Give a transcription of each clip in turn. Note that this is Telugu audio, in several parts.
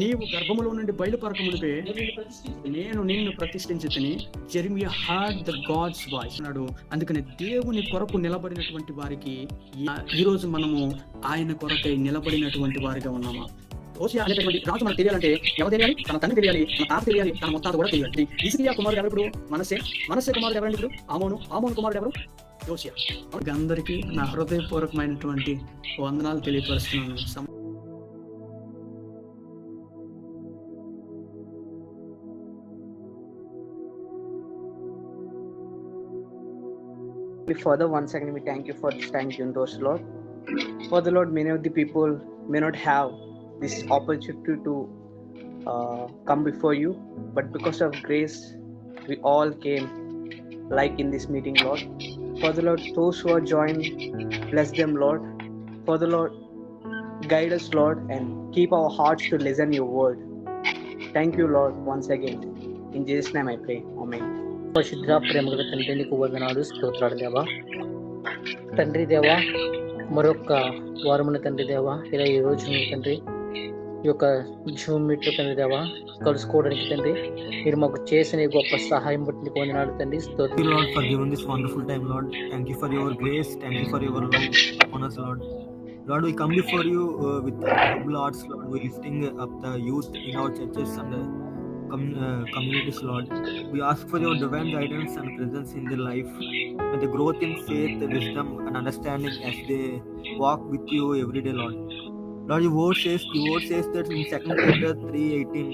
నీవు గర్భములో నుండి బయలుపరక మునిపే నేను నిన్ను ప్రతిష్ఠించితిని. Jeremiah heard the God's voice అన్నాడు. అందుకని దేవుని కొరకు నిలబడినటువంటి వారికి ఈరోజు మనము ఆయన కొరకై నిలబడినటువంటి వారిగా ఉన్నామా? హోషేయ అనేటువంటి రాజు మనకు తెలియాలంటే ఎవరు తెలియాలి? తన తండ్రి తెలియాలి, తన తాత తెలియాలి, తన ముత్తాత కూడా తెలియాలి. హిజ్కియా కుమారుడు ఎవరు? మనస్సే కుమారుడు ఎవరండి? ఇప్పుడు ఆమోను కుమారుడు ఎవరు? యోషియా. అందరికీ నా హృదయపూర్వకమైనటువంటి వందనాలు తెలియపరుస్తున్నాను. Father, once again we thank you for this time given to us, Lord. Father, Lord, many of the people may not have this opportunity to come before you, but because of grace, we all came like in this meeting, Lord. Father, Lord, those who are joined, bless them, Lord. Father, Lord, guide us, Lord, and keep our hearts to listen your word. Thank you, Lord, once again. In Jesus' name I pray. Amen. పరిశుద్ధ ప్రేమగల తండ్రి, నీకు వందనాలు, స్తోత్రాలు దేవా. తండ్రి దేవా, మరొక వారమున తండ్రి దేవా, ఇలా ఈ రోజు తండ్రి ఈ యొక్క జూమ్ మీట్లో తండ్రి దేవా కలుసుకోవడానికి తండ్రి మీరు మాకు చేసిన గొప్ప సహాయం బట్టి నీకు వందనాలు తండ్రి. స్తోత్రాలు Lord for giving this wonderful time, Lord. Thank you for your grace, thank you for your love upon us, Lord. Lord, we come before you with humble hearts, Lord. We lifting up the youth in our churches and communities, Lord. We ask for your divine guidance and presence in their life, and the growth in faith, wisdom and understanding as they walk with you every day, Lord. Lord, your word says that in 2 Peter 3:18,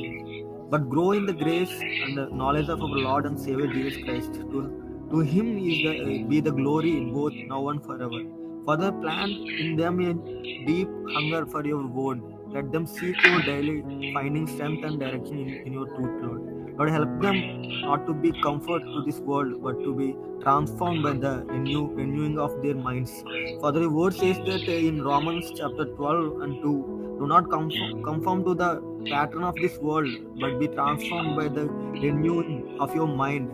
but grow in the grace and the knowledge of our Lord and Savior Jesus Christ. To him be the glory both now and forever. Father, plant in them a deep hunger for your word. Let them seek you daily, finding strength and direction in your truth, Lord. Lord, help them not to be comfort to this world, but to be transformed by the renewing of their minds. Father, your word says that in Romans chapter 12 and 2, do not conform to the pattern of this world, but be transformed by the renewing of your mind.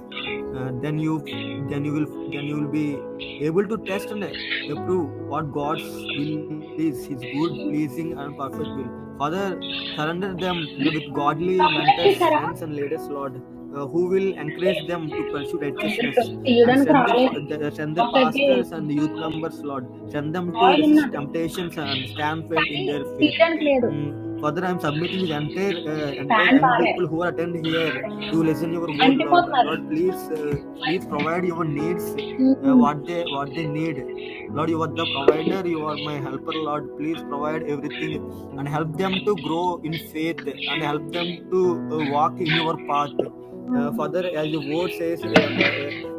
Then you will be able to test and approve what God's will is, His good, pleasing, and perfect will. Father, surrender them with godly mentors, friends, and leaders, Lord, who will encourage them to pursue righteousness. Send the pastors and the youth members, Lord. Send them to resist temptations and stand firm in their faith. Father, I am submitting the entire people who attend here to listen your word, Lord. Lord, please provide your needs, what they need. Lord, you are the provider, you are my helper, Lord. Please provide everything and help them to grow in faith and help them to walk in your path. Father, as your word says,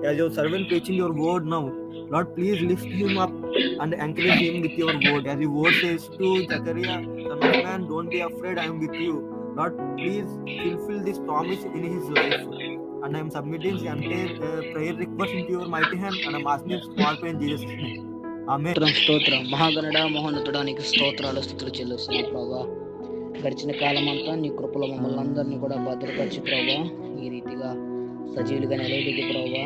as your servant preaching your word now, Lord, please lift him up and encourage him with your word. As your word says to Zechariah, son of man, don't be afraid, I am with you. Lord, please fulfill this promise in his life. And I am submitting the entire prayer request into your mighty hand, and I am asking this small prayer in Jesus' name. Amen. స్తోత్రం మహాగణుడ మహోన్నతుడానికి స్తోత్రాలు స్తుతులు చెల్లిస్తున్నాం ప్రభా. గడిచిన కాలం అంతా నీ కృపలో మమ్మల్ని అందరినీ కూడా భద్రపరిచి ప్రభా ఈ రీతిగా సజీవులుగా నిలబెట్టి ప్రభా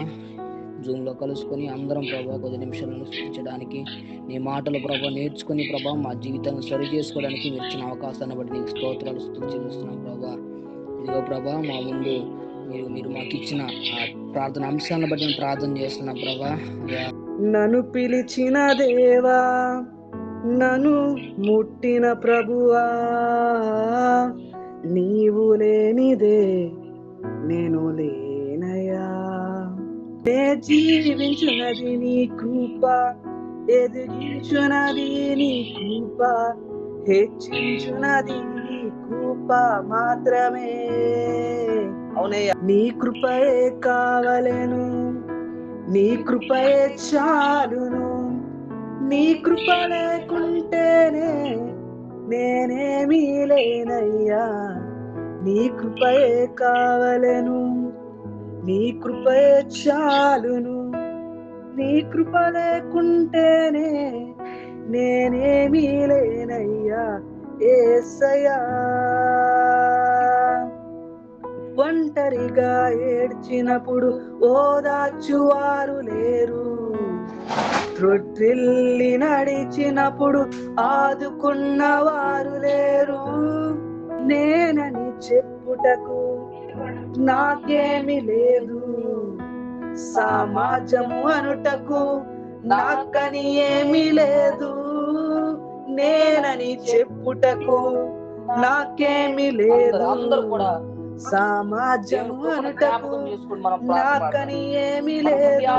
జూమ్లో కలుసుకొని అందరం ప్రభా కొద్ది నిమిషాలను సృష్టించడానికి నీ మాటలు ప్రభా నేర్చుకుని ప్రభా మా జీవితాన్ని సరి చేసుకోవడానికి మీరు ఇచ్చిన అవకాశాన్ని బట్టి నీకు స్తోత్రాలు స్తుతులు చెల్లిస్తున్నాం ప్రభా. ఇదిగో ప్రభా మా ముందు మీరు మాకు ఇచ్చిన ప్రార్థన అంశాలను బట్టి నేను ప్రార్థన చేస్తున్నాం ప్రభా. నన్ను పిలిచిన దేవా, నన్ను ముట్టిన ప్రభువా, నీవు లేనిదే నేను లేనయా. నే జీవించున్నది నీ కృప, ఎదిగించున్నది నీ కృప, హెచ్చించున్నది నీ కృప మాత్రమే. అవునయ్యా, నీ కృపయే కావలెను, నీ కృపయే చాలును. నీ కృప లేకుంటేనే నేనేమీ లేనయ్యా. నీ కృపయే కావలెను, నీ కృపయే చాలును. నీ కృప లేకుంటేనే నేనేమీ లేనయ్యా యేసయ్యా. ఒంటరిగా ఏడ్చినప్పుడు ఓదార్చువారు లేరు, రొట్రిల్లి నడిచినప్పుడు ఆదుకున్నవారు లేరు. నేనని చెప్పుటకు నాకేమి లేదు, సమాజము అనుటకు నాకని ఏమి లేదు. నేనని చెప్పుటకు నాకేమి లేదు, అందరూ కూడా సమాజము అనుటకు నాకని ఏమి లేదు.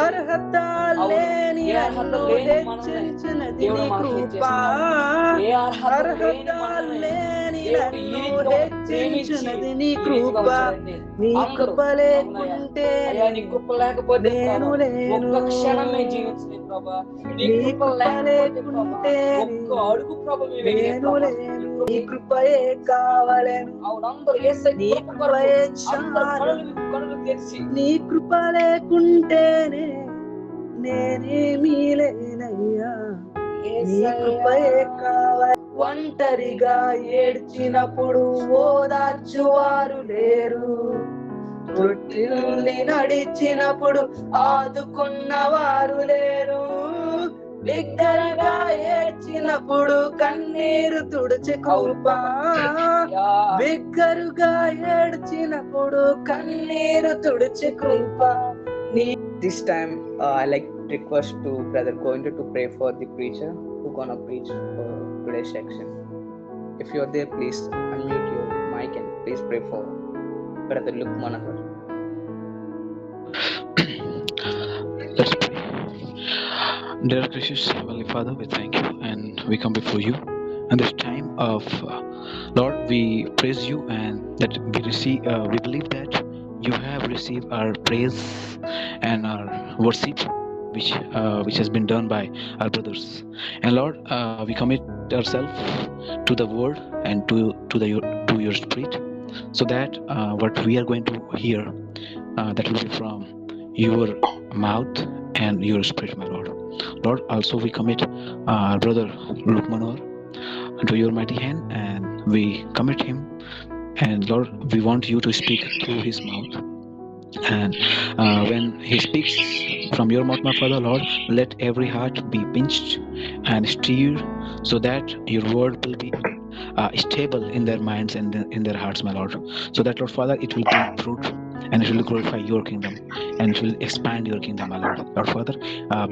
అర్హత లేని నన్ను హెచ్చించినది నీ కృప, అర్హత లేని నన్ను హెచ్చించినది నీ కృప. నీ కృప లేకుంటే నేను లేను, నీ కృప లేకుంటే నేను లేను. నీ కృపయే కావలేను, నీ కృపయే చాలు. నీ కృప లేకుంటేనే నేనేమీ లేనయ్యా, నీ కృపయే కావాలి. ఒంటరిగా ఏడ్చినప్పుడు ఓదార్చువారు లేరు, తొట్టిల్లి నడిచినప్పుడు ఆదుకున్నవారు లేరు. బిగ్గరగా ఏడ్చినప్పుడు కన్నీరు తుడిచి కృప, బిగ్గరుగా ఏడ్చినప్పుడు కన్నీరు తుడిచి కృప. This time I like request to brother going to pray for the preacher who gonna preach for today's section. If you're there, please unmute your mic and please pray for brother Luke Manohar. Let's pray. Dear gracious Heavenly Father, we thank you and we come before you. And this time of Lord, we praise you and that we believe that you have received our praise and our worship, which has been done by our brothers. And Lord, we commit ourselves to the word and to your spirit, so that what we are going to hear, that will be from your mouth and your spirit, my Lord. Lord, also we commit our brother Luke Manohar into your mighty hand, and we commit him. And Lord, we want you to speak through his mouth. And when he speaks from your mouth, my Father, Lord, let every heart be pinched and stirred, so that your word will be stable in their minds and in their hearts, my Lord. So that, Lord Father, it will bring fruit and it will glorify your kingdom and it will expand your kingdom, my Lord. Lord Father,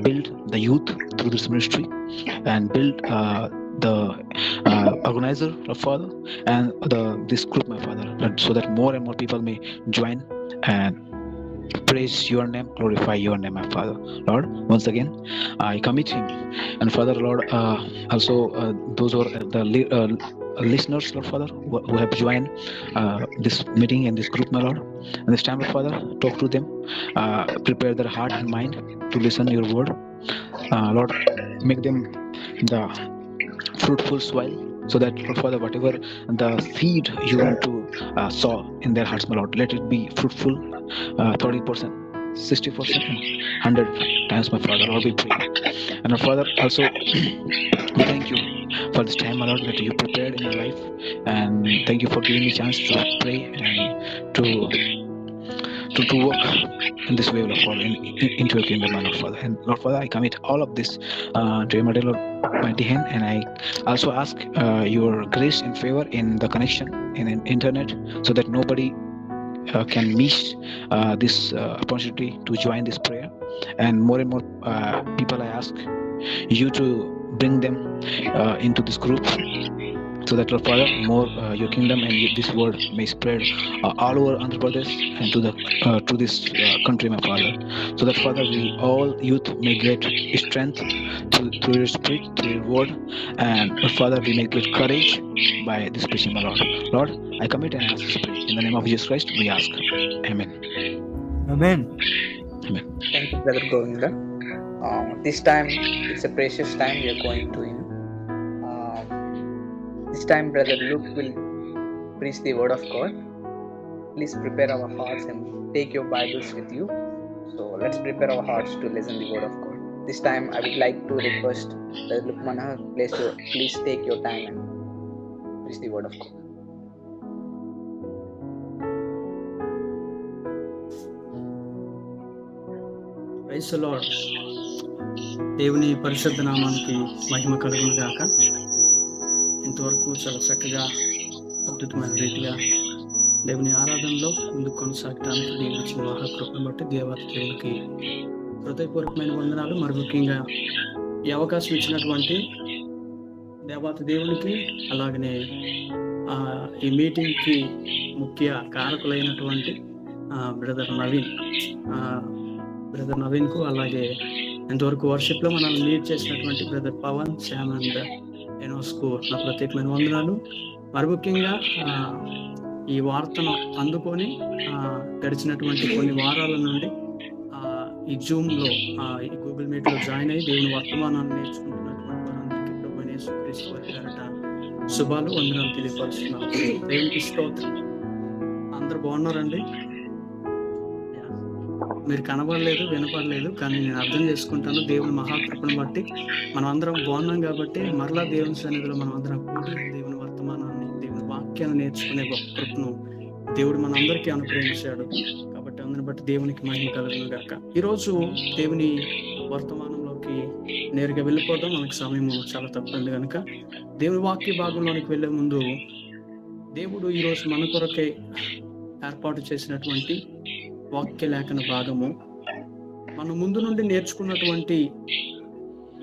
build the youth through this ministry and build the organizer, Lord Father, and this group, my Father, so that more and more people may join and praise your name, glorify your name, my Father. Lord, once again I commit him, and Father, Lord, also those who are the listeners, Lord Father, who have joined this meeting and this group, my Lord. And this time, Lord Father, talk to them, prepare their heart and mind to listen your word. Lord, make them the fruitful soil, so that, Lord Father, whatever the seed you want to sow in their hearts, my Lord, let it be fruitful 30%, 60%, and 100 times, my Father. Lord, we pray. And our Father, also we thank you for this time, my Lord, that you prepared in our life, and thank you for giving me a chance to pray and to work in this way, Lord Father, into your kingdom, my Lord Father. And Lord Father, I commit all of this to your mighty hand, and I also ask your grace and favor in the connection in internet, so that nobody can miss this opportunity to join this prayer. And more people, I ask you to bring them into this group, so that, Lord Father, more your kingdom and this word may spread all over Andhra Pradesh and to this country, my Father. So that, Father, we all youth may get strength through your spirit, through your word, and, Lord Father, we may get courage by this preaching, my Lord. Lord, I commit and ask this prayer in the name of Jesus Christ. We ask. Amen. Amen. Amen. Thank you, Brother Govinda. This time, it's a precious time we are going to in. This time, Brother Luke will preach the word of God. Please prepare our hearts and take your Bibles with you. So let's prepare our hearts to listen the word of God. This time, I would like to request Brother Luke Manohar, please take your time and preach the word of God. Praise the lord. దేవుని పరిశుద్ధ నామానికి మహిమ కలుగును గాక. ఇంతవరకు చాలా చక్కగా అద్భుతమైన రీతిగా దేవుని ఆరాధనలో ముందుకు కొనసాగడానికి దేవుని ఇచ్చిన మహాకృపను బట్టి దేవాతి దేవునికి హృదయపూర్వకమైన వందనాలు. మరి ముఖ్యంగా ఈ అవకాశం ఇచ్చినటువంటి దేవాతి దేవునికి, అలాగనే ఈ మీటింగ్కి ముఖ్య కారకులైనటువంటి బ్రదర్ నవీన్కు, అలాగే ఇంతవరకు వర్షిప్లో మనల్ని లీడ్ చేసినటువంటి బ్రదర్ పవన్, శ్యామ్ అండ్ ఎనోస్కు నా ప్రత్యేకమైన వందనాలు. మరి ముఖ్యంగా ఈ వార్తను అందుకొని గడిచినటువంటి కొన్ని వారాల నుండి ఈ జూమ్లో ఈ గూగుల్ మీట్లో జాయిన్ అయ్యి దేవుని వర్తమానాన్ని నేర్చుకుంటున్నటువంటి వారందరికీ ప్రభువైన యేసుక్రీస్తు వారి పేరిట శుభాలు, వందనాలు తెలియపరుస్తున్నాను. దేవునికి స్తోత్రం. అందరు బాగున్నారండి? మీరు కనబడలేదు, వినపడలేదు, కానీ నేను అర్థం చేసుకుంటాను. దేవుని మహాకృపను బట్టి మనం అందరం బాగున్నాం కాబట్టి మరలా దేవుని సన్నిధిలో మనం అందరం కూడి దేవుని వర్తమానాన్ని, దేవుని వాక్యాన్ని నేర్చుకునే గొప్ప కృపను దేవుడు మనందరికీ అనుగ్రహించాడు. కాబట్టి అందుని బట్టి దేవునికి మహిమ కలుగును గాక. ఈరోజు దేవుని వర్తమానంలోకి నేరుగా వెళ్ళిపోదాం. మనకి సమయం చాలా తక్కువ కనుక దేవుని వాక్య భాగంలోనికి వెళ్ళే ముందు దేవుడు ఈరోజు మన కొరకే ఏర్పాటు చేసినటువంటి వాక్య లేఖన భాగము, మనం ముందు నుండి నేర్చుకున్నటువంటి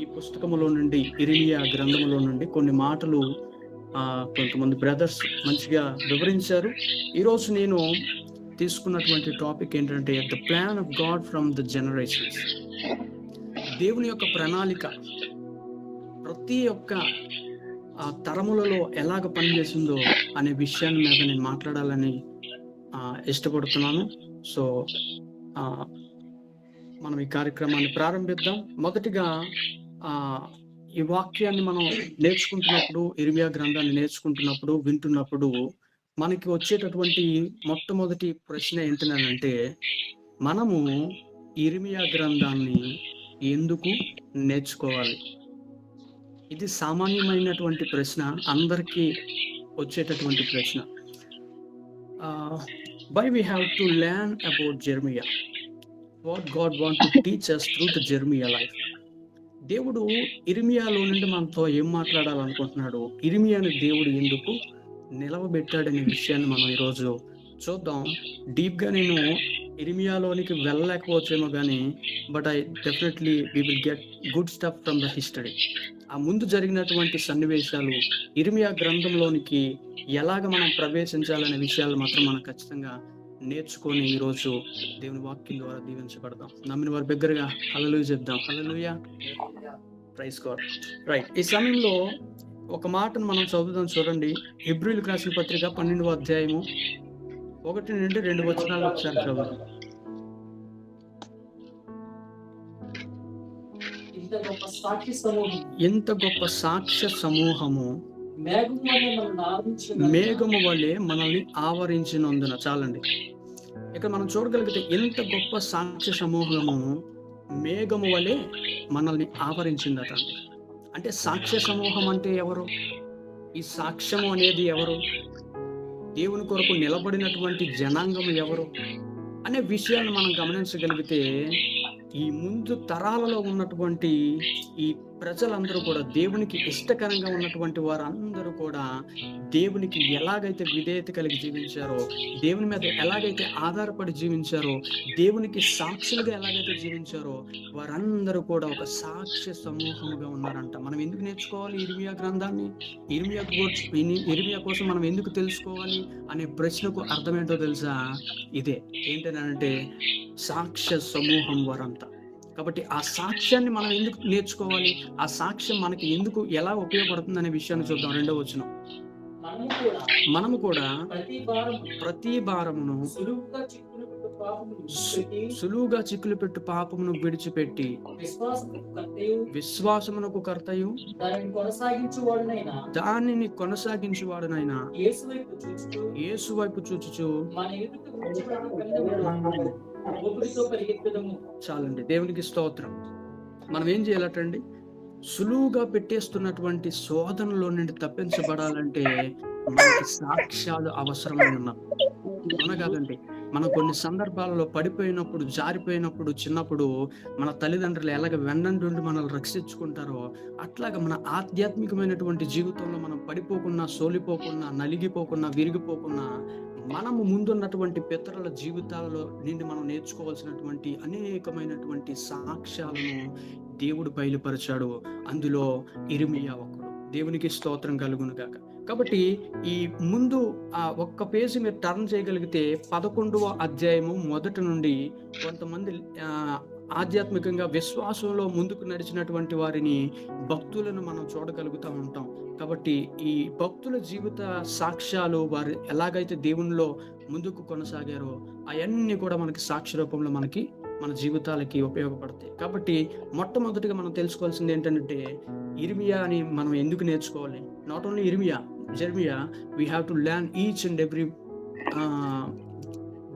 ఈ పుస్తకములో నుండి, ఇర్మియా గ్రంథములో నుండి కొన్ని మాటలు కొంతమంది బ్రదర్స్ మంచిగా వివరించారు. ఈరోజు నేను తీసుకున్నటువంటి టాపిక్ ఏంటంటే the plan of God from the generations. దేవుని యొక్క ప్రణాళిక ప్రతి ఒక్క తరములలో ఎలాగ పనిచేసిందో అనే విషయాన్ని మీద నేను మాట్లాడాలని ఇష్టపడుతున్నాను. సో మనం ఈ కార్యక్రమాన్ని ప్రారంభిద్దాం. మొదటిగా ఈ వాక్యాన్ని మనం నేర్చుకుంటున్నప్పుడు, ఇర్మియా గ్రంథాన్ని నేర్చుకుంటున్నప్పుడు, వింటున్నప్పుడు మనకి వచ్చేటటువంటి మొట్టమొదటి ప్రశ్న ఏంటంటే, మనము ఇర్మియా గ్రంథాన్ని ఎందుకు నేర్చుకోవాలి? ఇది సామాన్యమైనటువంటి ప్రశ్న, అందరికీ వచ్చేటటువంటి ప్రశ్న. Why we have to learn about Jeremiah? What God wants to teach us through the Jeremiah life? దేవుడు ఇర్మియాలో నుండి మనతో ఏం మాట్లాడాలనుకుంటున్నాడు, ఇర్మియాని దేవుడు ఎందుకు నిలవబెట్టాడనే విషయాన్ని మనం ఈరోజు చూద్దాం. డీప్గా నేను ఇర్మియాలోనికి వెళ్ళలేకపోవచ్చేమో కానీ, but I definitely we will get good stuff from the history. ఆ ముందు జరిగినటువంటి సన్నివేశాలు, ఇర్మియా గ్రంథంలోనికి ఎలాగ మనం ప్రవేశించాలనే విషయాలు మాత్రం మనం ఖచ్చితంగా నేర్చుకొని ఈరోజు దేవుని వాక్యం ద్వారా దీవించబడదాం. నమ్మిన వారి దగ్గరగా హల్లెలూయా చెప్దాం. హల్లెలూయా, ప్రైజ్ గాడ్. రైట్, ఈ సమయంలో ఒక మాటను మనం చదువుదాం. చూడండి, హెబ్రీయులకు రాసిన పత్రిక 12వ అధ్యాయము 1 నుండి 2 వచనాలు ఒకసారి చదువుదాం. ఎంత గొప్ప సాక్ష్య సమూహము మేఘము వలె మనల్ని ఆవరించినందున. చాలండి, ఇక్కడ మనం చూడగలిగితే ఎంత గొప్ప సాక్ష్య సమూహము మేఘము వలె మనల్ని ఆవరించిందట. అంటే సాక్ష్య సమూహం అంటే ఎవరు? ఈ సాక్ష్యము అనేది ఎవరు? దేవుని కొరకు నిలబడినటువంటి జనాంగం ఎవరు అనే విషయాన్ని మనం గమనించగలిగితే, ఈ ముందు తరాలలో ఉన్నటువంటి ఈ ప్రజలందరూ కూడా, దేవునికి ఇష్టకరంగా ఉన్నటువంటి వారందరూ కూడా దేవునికి ఎలాగైతే విధేయత కలిగి జీవించారో, దేవుని మీద ఎలాగైతే ఆధారపడి జీవించారో, దేవునికి సాక్షులుగా ఎలాగైతే జీవించారో, వారందరూ కూడా ఒక సాక్ష్య సమూహముగా ఉన్నారంట. మనం ఎందుకు నేర్చుకోవాలి ఇర్మియా గ్రంథాన్ని? ఇర్మియా కోసం మనం ఎందుకు తెలుసుకోవాలి అనే ప్రశ్నకు అర్థం ఏంటో తెలుసా? ఇదే ఏంటంటే సాక్ష్య సమూహం వారంతా. కాబట్టి ఆ సాక్ష్యాన్ని మనం ఎందుకు నేర్చుకోవాలి, ఆ సాక్ష్యం మనకి ఎందుకు ఎలా ఉపయోగపడుతుంది అనే విషయాన్ని చూద్దాం. 2వ వచనం, మనము కూడా ప్రతి భారమును సులువుగా చిక్కులు పెట్టు పాపమును విడిచిపెట్టి విశ్వాసమునకు కర్తయు దానిని కొనసాగించువాడునైనా యేసు వైపు చూచుచు. చాలండి, దేవునికి స్తోత్రం. మనం ఏం చేయాలటండి? సులువుగా పెట్టేస్తున్నటువంటి శోధనలో నుండి తప్పించబడాలంటే మనకి సాక్ష్యాలు అవసరమై ఉన్నాయి. అవునా కాదండి? మనం కొన్ని సందర్భాలలో పడిపోయినప్పుడు, జారిపోయినప్పుడు, చిన్నప్పుడు మన తల్లిదండ్రులు ఎలాగ వెన్నంటుండి మనల్ని రక్షించుకుంటారో అట్లాగా మన ఆధ్యాత్మికమైనటువంటి జీవితంలో మనం పడిపోకుండా, సోలిపోకుండా, నలిగిపోకుండా, విరిగిపోకుండా మనము ముందున్నటువంటి పితరుల జీవితాలలో నుండి మనం నేర్చుకోవాల్సినటువంటి అనేకమైనటువంటి సాక్ష్యాలను దేవుడు బయలుపరిచాడు. అందులో ఇర్మియా ఒకడు. దేవునికి స్తోత్రం కలుగును గాక. కాబట్టి ఈ ముందు ఒక్క పేజీ మీరు టర్న్ చేయగలిగితే 11వ అధ్యాయము మొదటి నుండి కొంతమంది ఆధ్యాత్మికంగా విశ్వాసంలో ముందుకు నడిచినటువంటి వారిని, భక్తులను మనం చూడగలుగుతూ ఉంటాం. కాబట్టి ఈ భక్తుల జీవిత సాక్ష్యాలు, వారు ఎలాగైతే దేవునిలో ముందుకు కొనసాగారో అవన్నీ కూడా మనకి సాక్ష్య రూపంలో మనకి మన జీవితాలకి ఉపయోగపడతాయి. కాబట్టి మొట్టమొదటిగా మనం తెలుసుకోవాల్సింది ఏంటంటే ఇర్మియా అని మనం ఎందుకు నేర్చుకోవాలి. నాట్ ఓన్లీ ఇర్మియా, Jeremiah, we have to learn each and every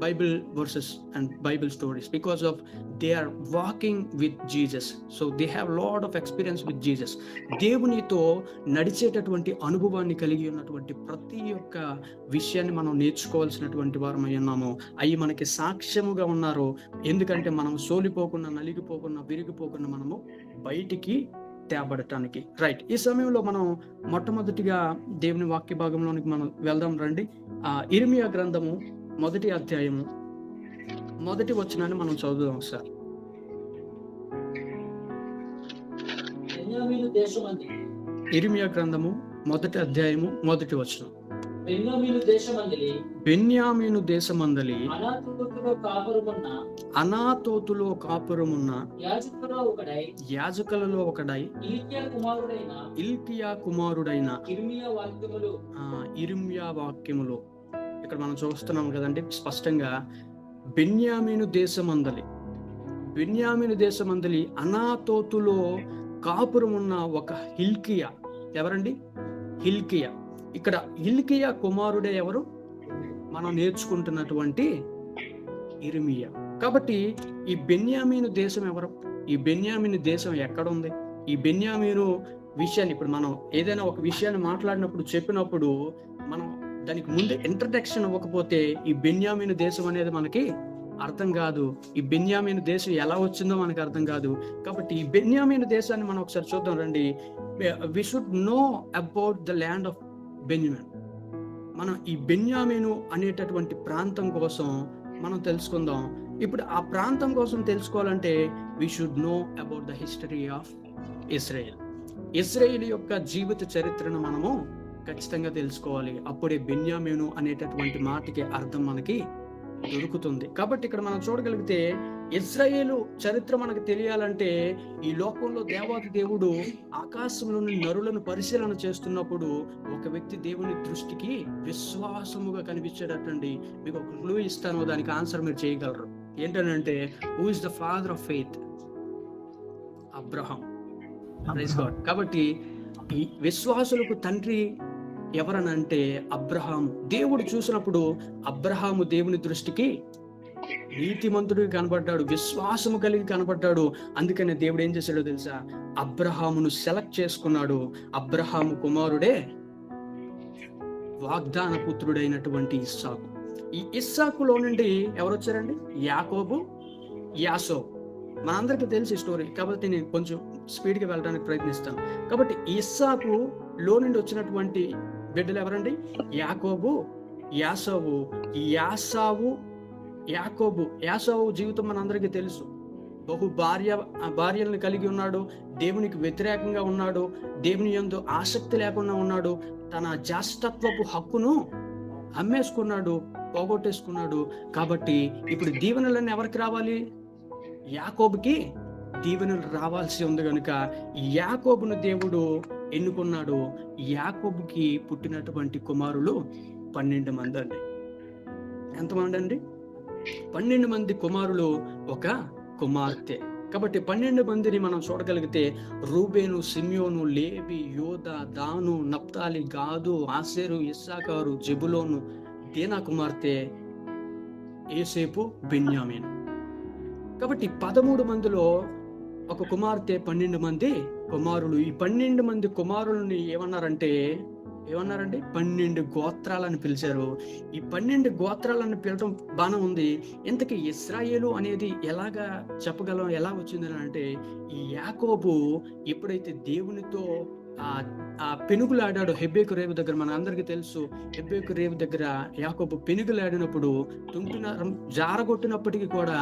Bible verses and Bible stories because of they are walking with Jesus, so they have lot of experience with Jesus. దేవునితో నడిచేటటువంటి అనుభవాన్ని కలిగి ఉన్నటువంటి ప్రతి ఒక్క విషయాన్ని మనం నేర్చుకోవాల్సినటువంటి వారమై ఉన్నాము. అవి మనకి సాక్ష్యముగా ఉన్నారు. ఎందుకంటే మనం సోలిపోకుండా, నలిగిపోకుండా, విరిగిపోకుండా మనము బయటికి తేబడటానికి. రైట్, ఈ సమయంలో మనం మొట్టమొదటిగా దేవుని వాక్య భాగంలోనికి మనం వెళ్దాం రండి. ఇర్మియా గ్రంథము 1వ అధ్యాయము 1వ వచనాన్ని మనం చదువుదాం సార్. ఇర్మియా గ్రంథము 1వ అధ్యాయము 1వ వచనం. బెన్యామీను దేశమందలి అనాతోతులో కాపురమున్న యాజకులలో ఒకడై ఇల్కియా కుమారుడైన ఇర్మియా వాక్యములు. ఇక్కడ మనం చూస్తున్నాం కదండి స్పష్టంగా, బెన్యామీను దేశమందలి అనాతోతులో కాపురం ఉన్న ఒక హిల్కియా. ఎవరండి? హిల్కియా. ఇక్కడ హిల్కియా కుమారుడే ఎవరు? మనం నేర్చుకుంటున్నటువంటి ఇర్మియా. కాబట్టి ఈ బెన్యామీను దేశం ఎవరు? ఈ బెన్యామీను దేశం ఎక్కడ ఉంది? ఈ బెన్యామీను విషయాన్ని ఇప్పుడు మనం ఏదైనా ఒక విషయాన్ని మాట్లాడినప్పుడు, చెప్పినప్పుడు మనం దానికి ముందు ఇంట్రడక్షన్ ఇవ్వకపోతే ఈ బెన్యామీను దేశం అనేది మనకి అర్థం కాదు. ఈ బెన్యామీను దేశం ఎలా వచ్చిందో మనకు అర్థం కాదు. కాబట్టి ఈ బెన్యామీను దేశాన్ని మనం ఒకసారి చూద్దాం రండి. We should know about the land of Benjamin. మనం ఈ బెన్యామీను అనేటటువంటి ప్రాంతం కోసం మనం తెలుసుకుందాం. ఇప్పుడు ఆ ప్రాంతం కోసం తెలుసుకోవాలంటే we should know about the history of Israel. Israel యొక్క జీవిత చరిత్రను మనము ఖచ్చితంగా తెలుసుకోవాలి. అప్పుడే బెన్యామీను అనేటటువంటి మాటకి అర్థం మనకి దొరుకుతుంది. కాబట్టి ఇక్కడ మనం చూడగలిగితే ఇజ్రాయేలు చరిత్ర మనకు తెలియాలంటే ఈ లోకంలో దేవాది దేవుడు ఆకాశంలోని నరులను పరిశీలన చేస్తున్నప్పుడు ఒక వ్యక్తి దేవుని దృష్టికి విశ్వాసముగా కనిపించేటట్టండి. మీకు ఒక క్లూ ఇస్తాను, దానికి ఆన్సర్ మీరు చేయగలరు. ఏంటంటే who is the father of faith? Abraham. Praise God. కాబట్టి ఈ విశ్వాసులకు తండ్రి ఎవరనంటే అబ్రహాము. దేవుడు చూసినప్పుడు అబ్రహాము దేవుని దృష్టికి నీతిమంతుడికి కనబడ్డాడు, విశ్వాసము కలిగి కనబడ్డాడు. అందుకనే దేవుడు ఏం చేశాడో తెలుసా? అబ్రహామును సెలెక్ట్ చేసుకున్నాడు. అబ్రహాము కుమారుడే వాగ్దాన పుత్రుడైనటువంటి ఇస్సాకు. ఈ ఇస్సాకులో నుండి ఎవరు వచ్చారండి? యాకోబు, యాసోబు. మనందరికీ తెలిసి స్టోరీ, కాబట్టి నేను కొంచెం స్పీడ్గా వెళ్ళడానికి ప్రయత్నిస్తాను. కాబట్టి ఇస్సాకు లో నుండి వచ్చినటువంటి బిడ్డలు ఎవరండి? యాకోబు, యాసోబు. యాకోబు జీవితం మనందరికీ తెలుసు. భార్యలను కలిగి ఉన్నాడు, దేవునికి వ్యతిరేకంగా ఉన్నాడు, దేవుని యందు ఆసక్తి లేకుండా ఉన్నాడు, తన జ్యేష్ఠత్వపు హక్కును అమ్మేసుకున్నాడు, పోగొట్టేసుకున్నాడు. కాబట్టి ఇప్పుడు దీవెనలన్నీ ఎవరికి రావాలి? యాకోబుకి దీవెనలు రావాల్సి ఉంది కనుక యాకోబును దేవుడు ఎన్నుకున్నాడు. యాకోబుకి పుట్టినటువంటి కుమారులు 12 మంది అండి. ఎంతమంది అండి? 12 మంది కుమారులు, ఒక కుమార్తె. కాబట్టి 12 మందిని మనం చూడగలిగితే రూబేను, సిమ్యోను, లేవి, యోదా, దాను, నప్తాలి, గాదు, ఆసేరు, ఇస్సాకారు, జెబులోను, దీనా కుమార్తె యోసేపు, బెన్యామీను. కాబట్టి 13 మందిలో ఒక కుమార్తె, 12 మంది కుమారులు. ఈ 12 మంది కుమారులని ఏమన్నారంటే ఏమన్నారండి? 12 గోత్రాలని పిలిచారు. ఈ 12 గోత్రాలను పిలవడం బాగానే ఉంది. ఇంతకీ ఇశ్రాయేలు అనేది ఎలాగా చెప్పగలం, ఎలా వచ్చిందని అంటే, ఈ యాకోబు ఎప్పుడైతే దేవునితో ఆ పెనుగులాడాడు హెబ్బేకు రేవు దగ్గర, మన అందరికీ తెలుసు. హెబ్బేకు రేవు దగ్గర యాకోబు పెనుగులాడినప్పుడు జారగొట్టినప్పటికీ కూడా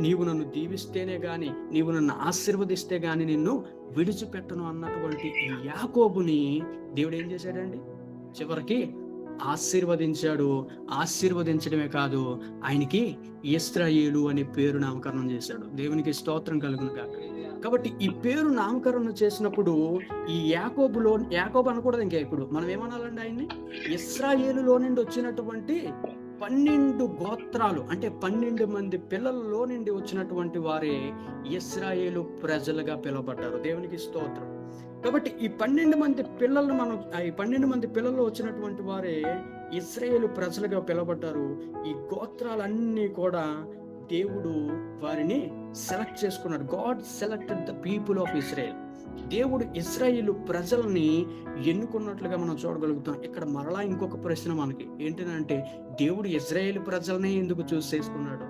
నీవు నన్ను దీవిస్తేనే గాని, నీవు నన్ను ఆశీర్వదిస్తే గాని నిన్ను విడిచిపెట్టను అన్నటువంటి ఈ యాకోబుని దేవుడు ఏం చేశాడండి? చివరికి ఆశీర్వదించాడు. ఆశీర్వదించడమే కాదు, ఆయనకి ఇశ్రాయేలు అనే పేరు నామకరణం చేశాడు. దేవునికి స్తోత్రం కలుగును గాక. కాబట్టి ఈ పేరు నామకరణం చేసినప్పుడు ఈ యాకోబు అనకూడదు, ఇంకా ఇప్పుడు మనం ఏమనాలండి ఆయన్ని? ఇశ్రాయేలులో నుండి వచ్చినటువంటి 12 గోత్రాలు, అంటే 12 మంది పిల్లలలో నుండి వచ్చినటువంటి వారే ఇశ్రాయేలు ప్రజలుగా పిలువబడ్డారు. దేవునికి స్తోత్రం. కాబట్టి ఈ 12 మంది పిల్లలు ఈ 12 మంది పిల్లల్లో వచ్చినటువంటి వారే ఇశ్రాయేలు ప్రజలుగా పిలువబడ్డారు. ఈ గోత్రాలన్నీ కూడా దేవుడు వారిని సెలెక్ట్ చేసుకున్నాడు. God selected the people of Israel. దేవుడు ఇశ్రాయేలు ప్రజల్ని ఎన్నుకున్నట్లుగా మనం చూడగలుగుతాం. ఇక్కడ మరలా ఇంకొక ప్రశ్న మనకి ఏంటంటే, దేవుడు ఇశ్రాయేలు ప్రజల్ని ఎందుకు చూస్ చేసుకున్నాడు?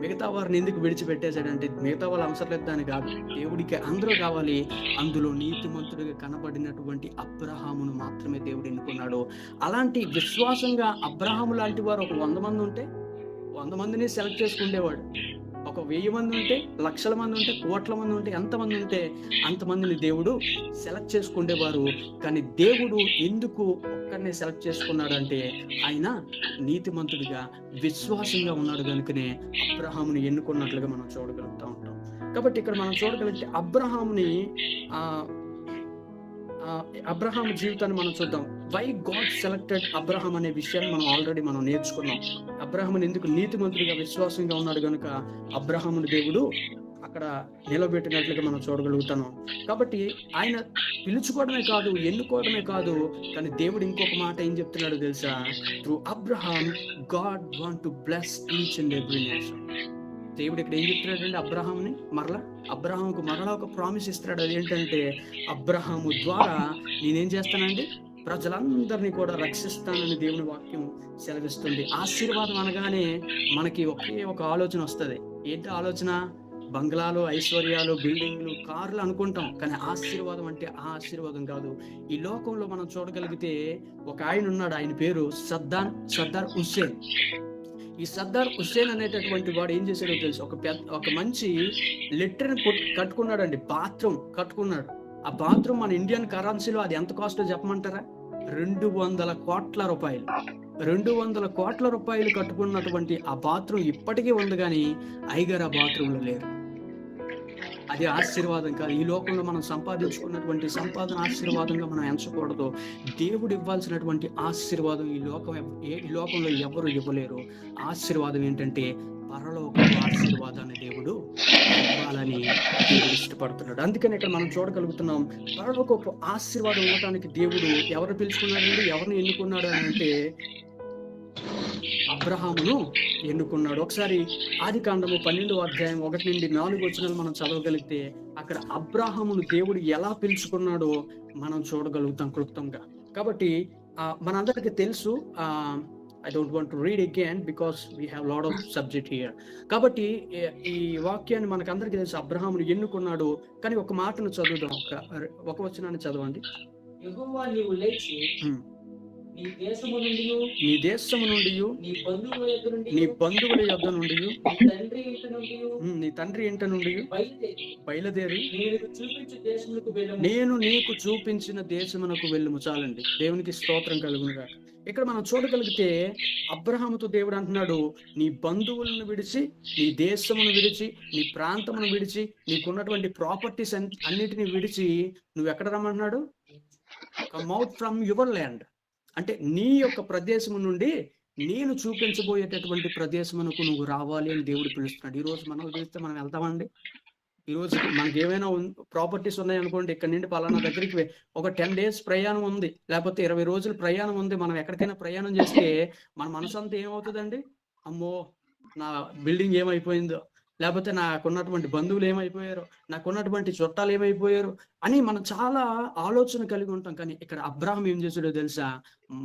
మిగతా వారిని ఎందుకు విడిచిపెట్టేశాడంటే, మిగతా వాళ్ళు అవసరం లేదు దాని కాదు. దేవుడికి అందరూ కావాలి. అందులో నీతిమంతుడిగా కనబడినటువంటి అబ్రహామును మాత్రమే దేవుడు ఎన్నుకున్నాడు. అలాంటి విశ్వాసంగా అబ్రహాము లాంటి వారు ఒక 100 మంది ఉంటే 100 మందిని సెలెక్ట్ చేసుకుండేవాడు. ఒక 1000 మంది ఉంటే, లక్షల మంది ఉంటే, కోట్ల మంది ఉంటే, ఎంతమంది ఉంటే అంతమందిని దేవుడు సెలెక్ట్ చేసుకుండేవారు. కానీ దేవుడు ఎందుకు ఒక్కరిని సెలెక్ట్ చేసుకున్నాడు అంటే, ఆయన నీతిమంతుడిగా విశ్వాసంగా ఉన్నాడు కనుకనే అబ్రహాముని ఎన్నుకున్నట్లుగా మనం చూడగలుగుతూ ఉంటాం. కాబట్టి ఇక్కడ మనం చూడగలిగితే అబ్రహాం జీవితాన్ని మనం చూద్దాం. వై గాడ్ సెలెక్టెడ్ అబ్రహాం అనే విషయాన్ని మనం ఆల్రెడీ నేర్చుకున్నాం. అబ్రహాముని ఎందుకు నీతిమంతుడిగా విశ్వాసంగా ఉన్నాడు కనుక అబ్రహాముని దేవుడు అక్కడ నిలబెట్టినట్లుగా మనం చూడగలుగుతాను. కాబట్టి ఆయన పిలుచుకోవడమే కాదు, ఎన్నుకోవడమే కాదు, కానీ దేవుడు ఇంకొక మాట ఏం చెప్తున్నాడు తెలుసా? Through Abraham God want to bless each and every nation. దేవుడు ఇక్కడ ఏం చెప్తున్నాడంటే, అబ్రహాముకు మరలా ఒక ప్రామిస్ ఇస్తున్నాడు. అది ఏంటంటే, అబ్రహాము ద్వారా నేనేం చేస్తానండి? ప్రజలందరినీ కూడా రక్షిస్తానని దేవుని వాక్యం సెలవిస్తుంది. ఆశీర్వాదం అనగానే మనకి ఒక ఆలోచన వస్తుంది. ఏంటి ఆలోచన? బంగ్లాలు, ఐశ్వర్యాలు, బిల్డింగ్లు, కార్లు అనుకుంటాం. కానీ ఆశీర్వాదం అంటే ఆ ఆశీర్వాదం కాదు. ఈ లోకంలో మనం చూడగలిగితే ఒక ఆయన ఉన్నాడు. ఆయన పేరు సర్దార్ హుస్సేన్. ఈ సర్దార్ హుస్సేన్ అనేటటువంటి వాడు ఏం చేశాడో తెలుసు? ఒక మంచి లెటర్ని కట్టుకున్నాడు, బాత్రూమ్ కట్టుకున్నాడు. ఆ బాత్రూమ్ మన ఇండియన్ కరెన్సీలో అది ఎంత కాస్ట్ చెప్పమంటారా? 200 కోట్ల రూపాయలు. 200 కోట్ల రూపాయలు కట్టుకున్నటువంటి ఆ బాత్రూమ్ ఇప్పటికీ ఉంది, కానీ అయ్యగారు ఆ బాత్రూంలో లేరు. అది ఆశీర్వాదం కాదు. ఈ లోకంలో మనం సంపాదించుకున్నటువంటి సంపాదన ఆశీర్వాదంగా మనం ఎంచకూడదు. దేవుడు ఇవ్వాల్సినటువంటి ఆశీర్వాదం ఈ లోకంలో ఎవరు ఇవ్వలేరు. ఆశీర్వాదం ఏంటంటే, పరలోక ఆశీర్వాదాన్ని దేవుడు ఇవ్వాలని దేవుడు ఇష్టపడుతున్నాడు. అందుకని ఇక్కడ మనం చూడగలుగుతున్నాం, పరలోక ఆశీర్వాదం ఇవ్వడానికి దేవుడు ఎవరు పిలుచుకున్నాడండి? ఎవరిని ఎన్నుకున్నాడు అని అంటే, అబ్రహామును ఎన్నుకున్నాడు. ఒకసారి ఆదికాండము 12వ అధ్యాయం 1 నుండి 4 వచనాలు మనం చదవగలిగితే, అక్కడ అబ్రహామును దేవుడు ఎలా పిలుచుకున్నాడో మనం చూడగలుగుతాం క్లుప్తంగా. కాబట్టి మనందరికీ తెలుసు. I don't want to read again because we have a lot of subject here. కాబట్టి ఈ వాక్యాన్ని మనకందరికీ తెలుసు, అబ్రహామును ఎన్నుకున్నాడు. కానీ ఒక మాటను చదువుదాం, ఒక వచనాన్ని చదవండి. యెహోవా నీవు లేచి నీ దేశము నుండి నీ బంధువుల యొద్ద నుండి నీ తండ్రి ఇంట నుండి బయలుదేరి నేను నీకు చూపించిన దేశమునకు వెళ్ళుము. చాలండి. దేవునికి స్తోత్రం కలుగునుగా. ఇక్కడ మనం చూడగలిగితే అబ్రహాముతో దేవుడు అంటున్నాడు, నీ బంధువులను విడిచి, నీ దేశమును విడిచి, నీ ప్రాంతమును విడిచి, నీకున్నటువంటి ప్రాపర్టీస్ అన్నిటిని విడిచి నువ్వు ఎక్కడ రమ్మంటున్నాడు? Come out from your land. అంటే నీ యొక్క ప్రదేశము నుండి నేను చూపించబోయేటటువంటి ప్రదేశమునకు నువ్వు రావాలి అని దేవుడు పిలుస్తున్నాడు. ఈ రోజు మనం చూస్తే మనం వెళ్తామండి. ఈ రోజు మనకి ఏమైనా ప్రాపర్టీస్ ఉన్నాయనుకోండి, ఇక్కడ నుండి పలానా దగ్గరికి ఒక 10 days ప్రయాణం ఉంది, లేకపోతే 20 రోజులు ప్రయాణం ఉంది. మనం ఎక్కడికైనా ప్రయాణం చేస్తే మన మనసు అంతా ఏమవుతుందండి? అమ్మో, నా బిల్డింగ్ ఏమైపోయిందో, లేకపోతే నాకున్నటువంటి బంధువులు ఏమైపోయారు, నాకున్నటువంటి చుట్టాలు ఏమైపోయారు అని మనం చాలా ఆలోచన కలిగి ఉంటాం. కానీ ఇక్కడ అబ్రాహాం ఏం చేశాడో తెలుసా?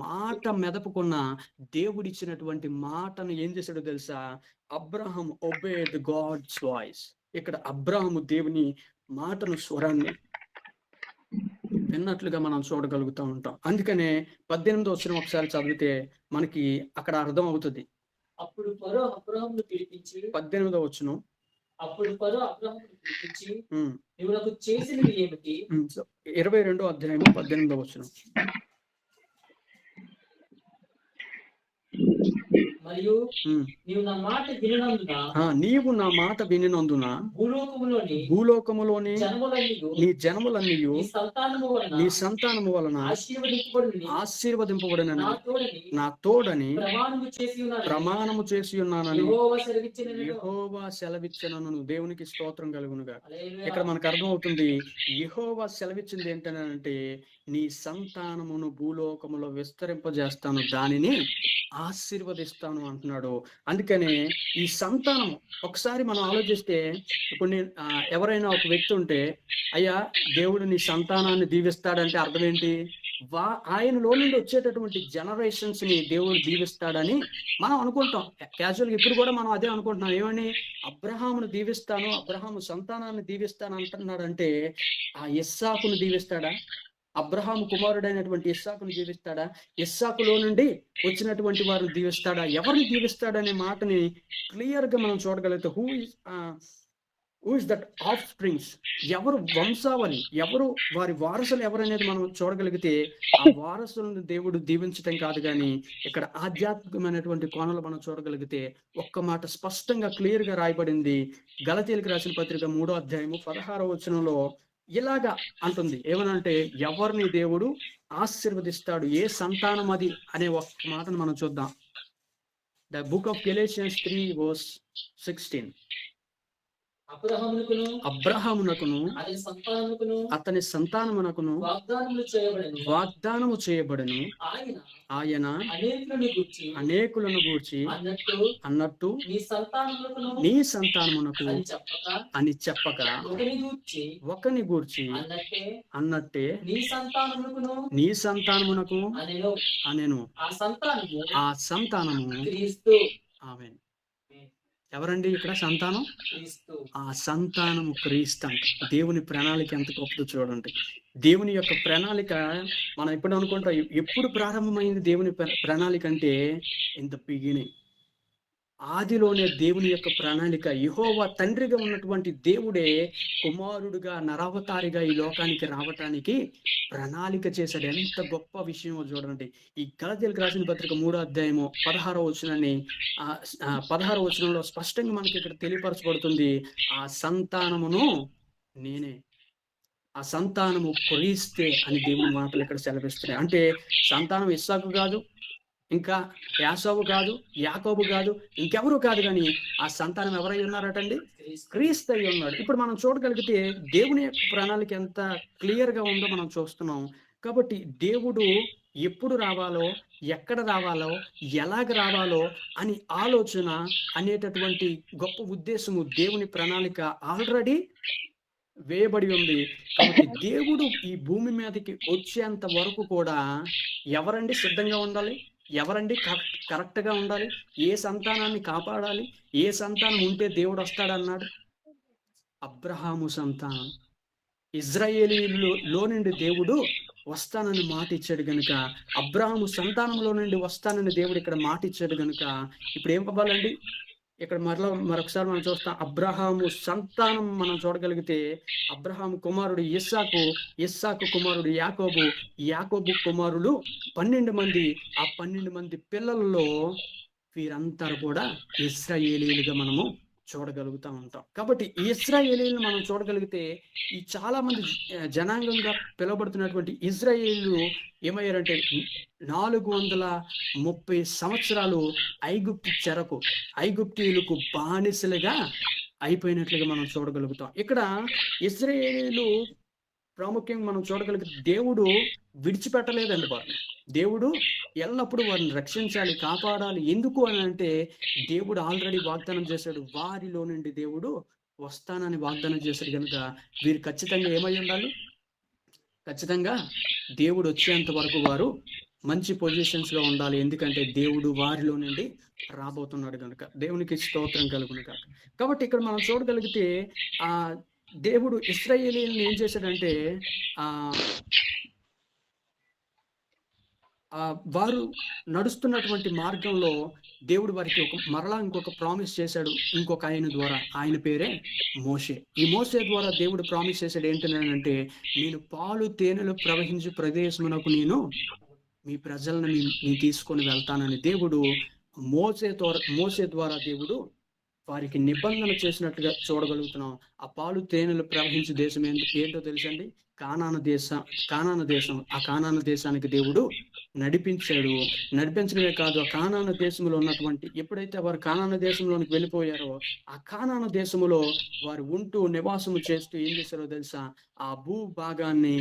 మాట మెదపకున్న దేవుడిచ్చినటువంటి మాటను ఏం చేశాడో తెలుసా? అబ్రాహాం ఒబేడ్ గాడ్స్ వాయిస్. ఇక్కడ అబ్రాహాము దేవుని మాటను, స్వరాన్ని విన్నట్లుగా మనం చూడగలుగుతూ ఉంటాం. అందుకనే 18వ వచనం ఒకసారి చదివితే మనకి అక్కడ అర్థం అవుతుంది. అప్పుడు ఫరో అబ్రాహామును పిలిపించి 18వ వచనం. అప్పుడు ఫరో అబ్రాహామును పిలిపించి ఉమ్, నువ్వు నాకు చేసినది ఏమిటి? 22వ అధ్యాయము 18వ వచనం. మరియు ఉమ్, నీవు నా మాట వినినందున నీవు నా మాట వినినందున భూలోకములోని జనములన్నీయు నీ జనములన్నీయు నీ సంతానము వలన నీ సంతానము వలన ఆశీర్వదింపబడిన నా తోడని ప్రమాణము చేసి ఉన్నానని యెహోవా సెలవిచ్చినను. దేవునికి స్తోత్రం కలుగునుగా. ఇక్కడ మనకు అర్థం అవుతుంది, యెహోవా సెలవిచ్చింది ఏంటంటే నీ సంతానమును భూలోకములో విస్తరింపజేస్తాను, దానిని ఆశీర్వదిస్తాను అంటున్నాడు. అందుకని ఈ సంతానం ఒకసారి మనం ఆలోచిస్తే, ఇప్పుడు ఎవరైనా ఒక వ్యక్తి ఉంటే, అయ్యా దేవుడు నీ సంతానాన్ని దీవిస్తాడంటే అర్థం ఏంటి? ఆయనలో నుండి వచ్చేటటువంటి జనరేషన్స్ ని దేవుడు దీవిస్తాడని మనం అనుకుంటాం. క్యాజువల్గా ఇప్పుడు కూడా మనం అదే అనుకుంటున్నాం. ఏమని? అబ్రహామును దీవిస్తాను, అబ్రహాము సంతానాన్ని దీవిస్తాను అంటున్నాడంటే ఆ ఇస్సాకును దీవిస్తాడా? అబ్రహాము కుమారుడైనటువంటి ఇస్సాకును దీవిస్తాడా? ఇస్సాకులో నుండి వచ్చినటువంటి వారిని దీవిస్తాడా? ఎవరిని దీవిస్తాడనే మాటని క్లియర్ గా మనం చూడగలిగితే, who is that of springs, ఎవరు వంశావళి, ఎవరు వారి వారసులు ఎవరనేది మనం చూడగలిగితే, ఆ వారసులను దేవుడు దీవించటం కాదు, కానీ ఇక్కడ ఆధ్యాత్మికమైనటువంటి కోణాలు మనం చూడగలిగితే ఒక్క మాట స్పష్టంగా క్లియర్ గా రాయబడింది. గలతీయులకు రాసిన పత్రిక 3వ అధ్యాయము 16వ వచనంలో ఇలాగా అంటుంది. ఏమనంటే ఎవరిని దేవుడు ఆశీర్వదిస్తాడు, ఏ సంతానం అది అనే ఒక్క మాటను మనం చూద్దాం. The book of Galatians 3:16. అబ్రహామునకును అతని సంతానమునకును వాగ్దానము చేయబడను, ఆయన అనేకులను గూర్చి అన్నట్టు నీ సంతానమునకు అని చెప్పక ఒకని గూర్చి అన్నట్టే నీ సంతానమునకు అనెను. ఆ సంతానము ఆమేన్. ఎవరండి ఇక్కడ సంతానం? ఆ సంతానము క్రీస్తు అంట. దేవుని ప్రణాళిక ఎంత గొప్పదో చూడండి. దేవుని యొక్క ప్రణాళిక మనం ఎప్పుడు అనుకుంటాం, ఎప్పుడు ప్రారంభమైంది దేవుని ప్రణాళిక అంటే ఇన్ ద బిగినింగ్. ఆదిలోనే దేవుని యొక్క ప్రణాళిక. యెహోవా తండ్రిగా ఉన్నటువంటి దేవుడే కుమారుడుగా నరావతారిగా ఈ లోకానికి రావటానికి ప్రణాళిక చేశాడు. ఎంత గొప్ప విషయమో చూడండి. ఈ గలతీయులకు రాసిన పత్రిక 3వ అధ్యాయము 16వ వచనాన్ని 16వ వచనంలో స్పష్టంగా మనకి ఇక్కడ తెలియపరచబడుతుంది, ఆ సంతానమును నేనే, ఆ సంతానము క్రీస్తే అని దేవుని మాటలు ఇక్కడ సెలవిస్తున్నాయి. అంటే సంతానం ఇస్సాకు కాదు, ఇంకా యాకోబు కాదు, యాకోబు కాదు, ఇంకెవరు కాదు, కానీ ఆ సంతానం ఎవరై ఉన్నారటండి? క్రీస్తు అయి ఉన్నాడు. ఇప్పుడు మనం చూడగలిగితే దేవుని యొక్క ప్రణాళిక ఎంత క్లియర్ గా ఉందో మనం చూస్తున్నాం. కాబట్టి దేవుడు ఎప్పుడు రావాలో, ఎక్కడ రావాలో, ఎలాగ రావాలో అని ఆలోచన అనేటటువంటి గొప్ప ఉద్దేశము దేవుని ప్రణాళిక ఆల్రెడీ వేయబడి ఉంది. కాబట్టి దేవుడు ఈ భూమి మీదకి వచ్చేంత వరకు కూడా ఎవరండి సిద్ధంగా ఉండాలి? ఎవరండి కరెక్ట్ గా ఉండాలి? ఏ సంతానాన్ని కాపాడాలి? ఏ సంతానం ఉంటే దేవుడు వస్తాడన్నాడు? అబ్రహాము సంతానం, ఇజ్రాయేలీలో నుండి దేవుడు వస్తానని మాట ఇచ్చాడు గనుక, అబ్రహాము సంతానంలో నుండి వస్తానని దేవుడు ఇక్కడ మాట ఇచ్చాడు గనుక ఇప్పుడు ఏం అవ్వాలండి? ఇక్కడ మరొకసారి మనం చూస్తాం, అబ్రహాము సంతానం మనం చూడగలిగితే అబ్రహాము కుమారుడు ఇస్సాకు, ఇస్సాకు కుమారుడు యాకోబు, యాకోబు కుమారులు 12 మంది. ఆ 12 మంది పిల్లలలో వీరంతా కూడా ఇశ్రాయేలీలుగా మనము చూడగలుగుతూ ఉంటాం. కాబట్టి ఇశ్రాయేలీలను మనం చూడగలిగితే ఈ చాలా మంది జనాంగంగా పిలువబడుతున్నటువంటి ఇశ్రాయేలీలు ఏమయ్యారంటే 430 సంవత్సరాలు ఐగుప్తు చెరకు, ఐగుప్తీయులకు బానిసలుగా అయిపోయినట్లుగా మనం చూడగలుగుతాం. ఇక్కడ ఇశ్రాయేలీలు ప్రాముఖ్యంగా మనం చూడగలిగితే దేవుడు విడిచిపెట్టలేదండి వారిని. దేవుడు ఎల్లప్పుడూ వారిని రక్షించాలి, కాపాడాలి. ఎందుకు అని అంటే దేవుడు ఆల్రెడీ వాగ్దానం చేశాడు. వారిలో నుండి దేవుడు వస్తానని వాగ్దానం చేశాడు కనుక వీరు ఖచ్చితంగా ఏమై ఉండాలి? ఖచ్చితంగా దేవుడు వచ్చేంత వరకు వారు మంచి పొజిషన్స్ లో ఉండాలి. ఎందుకంటే దేవుడు వారిలో నుండి రాబోతున్నాడు కనుక. దేవునికి స్తోత్రం కలుగును కాక. కాబట్టి ఇక్కడ మనం చూడగలిగితే ఆ దేవుడు ఇశ్రాయేలీయులను ఏం చేశాడంటే ఆ వారు నడుస్తున్నటువంటి మార్గంలో దేవుడు వారికి మరలా ఇంకొక ప్రామిస్ చేశాడు. ఇంకొక ఆయన ద్వారా, ఆయన పేరే మోషే. ఈ మోషే ద్వారా దేవుడు ప్రామిస్ చేశాడు ఏంటంటే, నేను పాలు తేనెలు ప్రవహించు ప్రదేశమునకు నేను మీ ప్రజలను నేను తీసుకొని వెళ్తానని దేవుడు మోషే ద్వారా దేవుడు వారికి నిబంధన చేసినట్లుగా చూడగలుగుతున్నాం. ఆ పాలు తేనెలు ప్రవహించే దేశం ఏంటో తెలుసండి? కానాను దేశం. ఆ కానాను దేశానికి దేవుడు నడిపించడమే కాదు, ఆ కానాను దేశంలో ఉన్నటువంటి, ఎప్పుడైతే వారు కానాను దేశంలోనికి వెళ్ళిపోయారో ఆ కానాను దేశంలో వారు ఉంటూ నివాసము చేస్తూ ఏం చేశారో తెలుసా? ఆ భూభాగాన్ని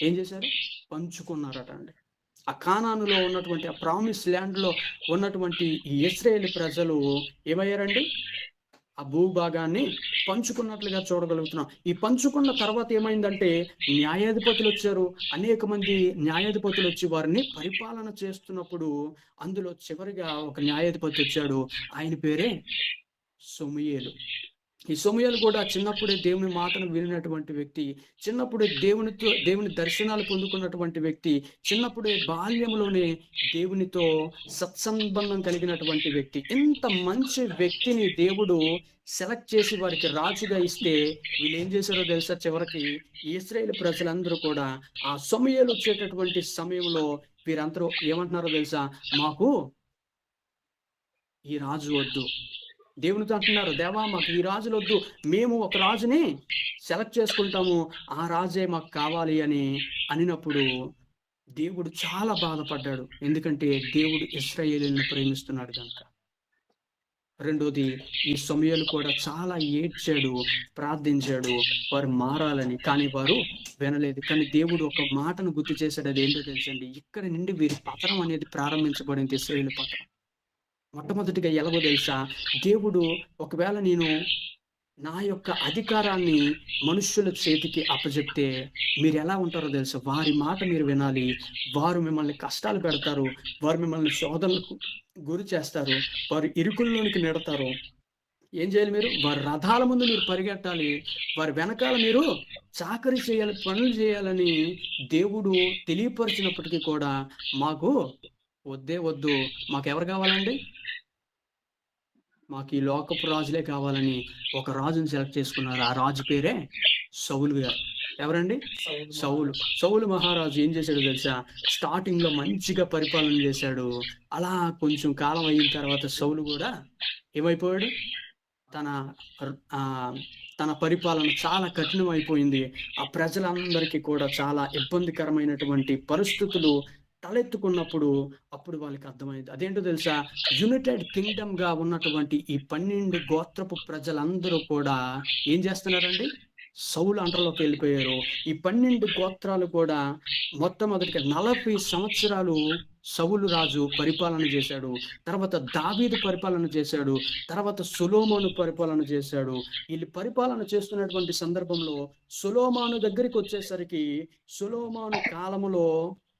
ఏం చేశారు? పంచుకున్నారట అండి. ఆ కానానులో ఉన్నటువంటి ఆ ప్రామిస్ ల్యాండ్ లో ఉన్నటువంటి ఇశ్రాయేలు ప్రజలు ఏమయ్యారండి? ఆ భూభాగాన్ని పంచుకున్నట్లుగా చూడగలుగుతున్నాం. ఈ పంచుకున్న తర్వాత ఏమైందంటే న్యాయాధిపతులు వచ్చారు. అనేక మంది న్యాయాధిపతులు వచ్చి వారిని పరిపాలన చేస్తున్నప్పుడు అందులో చివరిగా ఒక న్యాయాధిపతి వచ్చాడు. ఆయన పేరే సమూయేలు. ఈ సమూయేలు కూడా చిన్నప్పుడే దేవుని మాటను వినినటువంటి వ్యక్తి, చిన్నప్పుడే దేవుని దర్శనాలు పొందుకున్నటువంటి వ్యక్తి, చిన్నప్పుడే బాల్యంలోనే దేవునితో సత్సంబంధం కలిగినటువంటి వ్యక్తి. ఇంత మంచి వ్యక్తిని దేవుడు సెలెక్ట్ చేసి వారికి రాజుగా ఇస్తే వీళ్ళు ఏం చేశారో తెలుసా? చివరికి ఇశ్రాయేలు ప్రజలందరూ కూడా ఆ సమూయేలు వచ్చేటటువంటి సమయంలో వీరందరూ ఏమంటున్నారో తెలుసా? మాకు ఈ రాజు వద్దు. దేవునితో అంటున్నారు, దేవా మాకు ఈ రాజులు వద్దు, మేము ఒక రాజుని సెలెక్ట్ చేసుకుంటాము, ఆ రాజే మాకు కావాలి అని అనినప్పుడు దేవుడు చాలా బాధపడ్డాడు. ఎందుకంటే దేవుడు ఇశ్రాయేలును ప్రేమిస్తున్నాడు కనుక. రెండోది, ఈ సమూయేలు కూడా చాలా ఏడ్చాడు, ప్రార్థించాడు వారు మారాలని. కానీ వారు వినలేదు. కానీ దేవుడు ఒక మాటను గుర్తు చేశాడు. అది ఏంటో తెలుసండి? ఇక్కడి నుండి వీరి పతనం అనేది ప్రారంభించబడింది. ఇశ్రాయేలు పతనం మొట్టమొదటిగా ఎలాగో తెలుసా? దేవుడు ఒకవేళ నేను నా యొక్క అధికారాన్ని మనుష్యుల చేతికి అప్పచెప్తే మీరు ఎలా ఉంటారో తెలుసా? వారి మాట మీరు వినాలి. వారు మిమ్మల్ని కష్టాలు పెడతారు, వారు మిమ్మల్ని శోధనలకు గురి చేస్తారు, వారు ఇరుకుల్లోనికి నెడతారు. ఏం చేయాలి మీరు? వారి రథాల ముందు మీరు పరిగెట్టాలి, వారి వెనకాల మీరు చాకరీ చేయాలి, పనులు చేయాలని దేవుడు తెలియపరిచినప్పటికీ కూడా మాకు వద్దు, మాకెవరు కావాలండి? మాకు ఈ లోకపు రాజులే కావాలని ఒక రాజుని సెలెక్ట్ చేసుకున్నారు. ఆ రాజు పేరే సౌలు గారు. ఎవరండి? సౌలు మహారాజు ఏం చేశాడు తెలుసా? స్టార్టింగ్ లో మంచిగా పరిపాలన చేశాడు. అలా కొంచెం కాలం అయిన తర్వాత సౌలు కూడా ఏమైపోయాడు? తన పరిపాలన చాలా కఠినం అయిపోయింది. ఆ ప్రజలందరికీ కూడా చాలా ఇబ్బందికరమైనటువంటి పరిస్థితులు తలెత్తుకున్నప్పుడు అప్పుడు వాళ్ళకి అర్థమైంది. అదేంటో తెలుసా? యునైటెడ్ కింగ్డమ్ గా ఉన్నటువంటి ఈ 12 గోత్రపు ప్రజలందరూ కూడా ఏం చేస్తున్నారండి? సౌలు అంటలోకి వెళ్ళిపోయారు. ఈ 12 గోత్రాలు కూడా మొట్టమొదటిగా 40 సంవత్సరాలు సౌలు రాజు పరిపాలన చేశాడు. తర్వాత దావీదు పరిపాలన చేశాడు. తర్వాత సొలొమోను పరిపాలన చేశాడు. వీళ్ళు పరిపాలన చేస్తున్నటువంటి సందర్భంలో సొలొమోను దగ్గరికి వచ్చేసరికి సొలొమోను కాలములో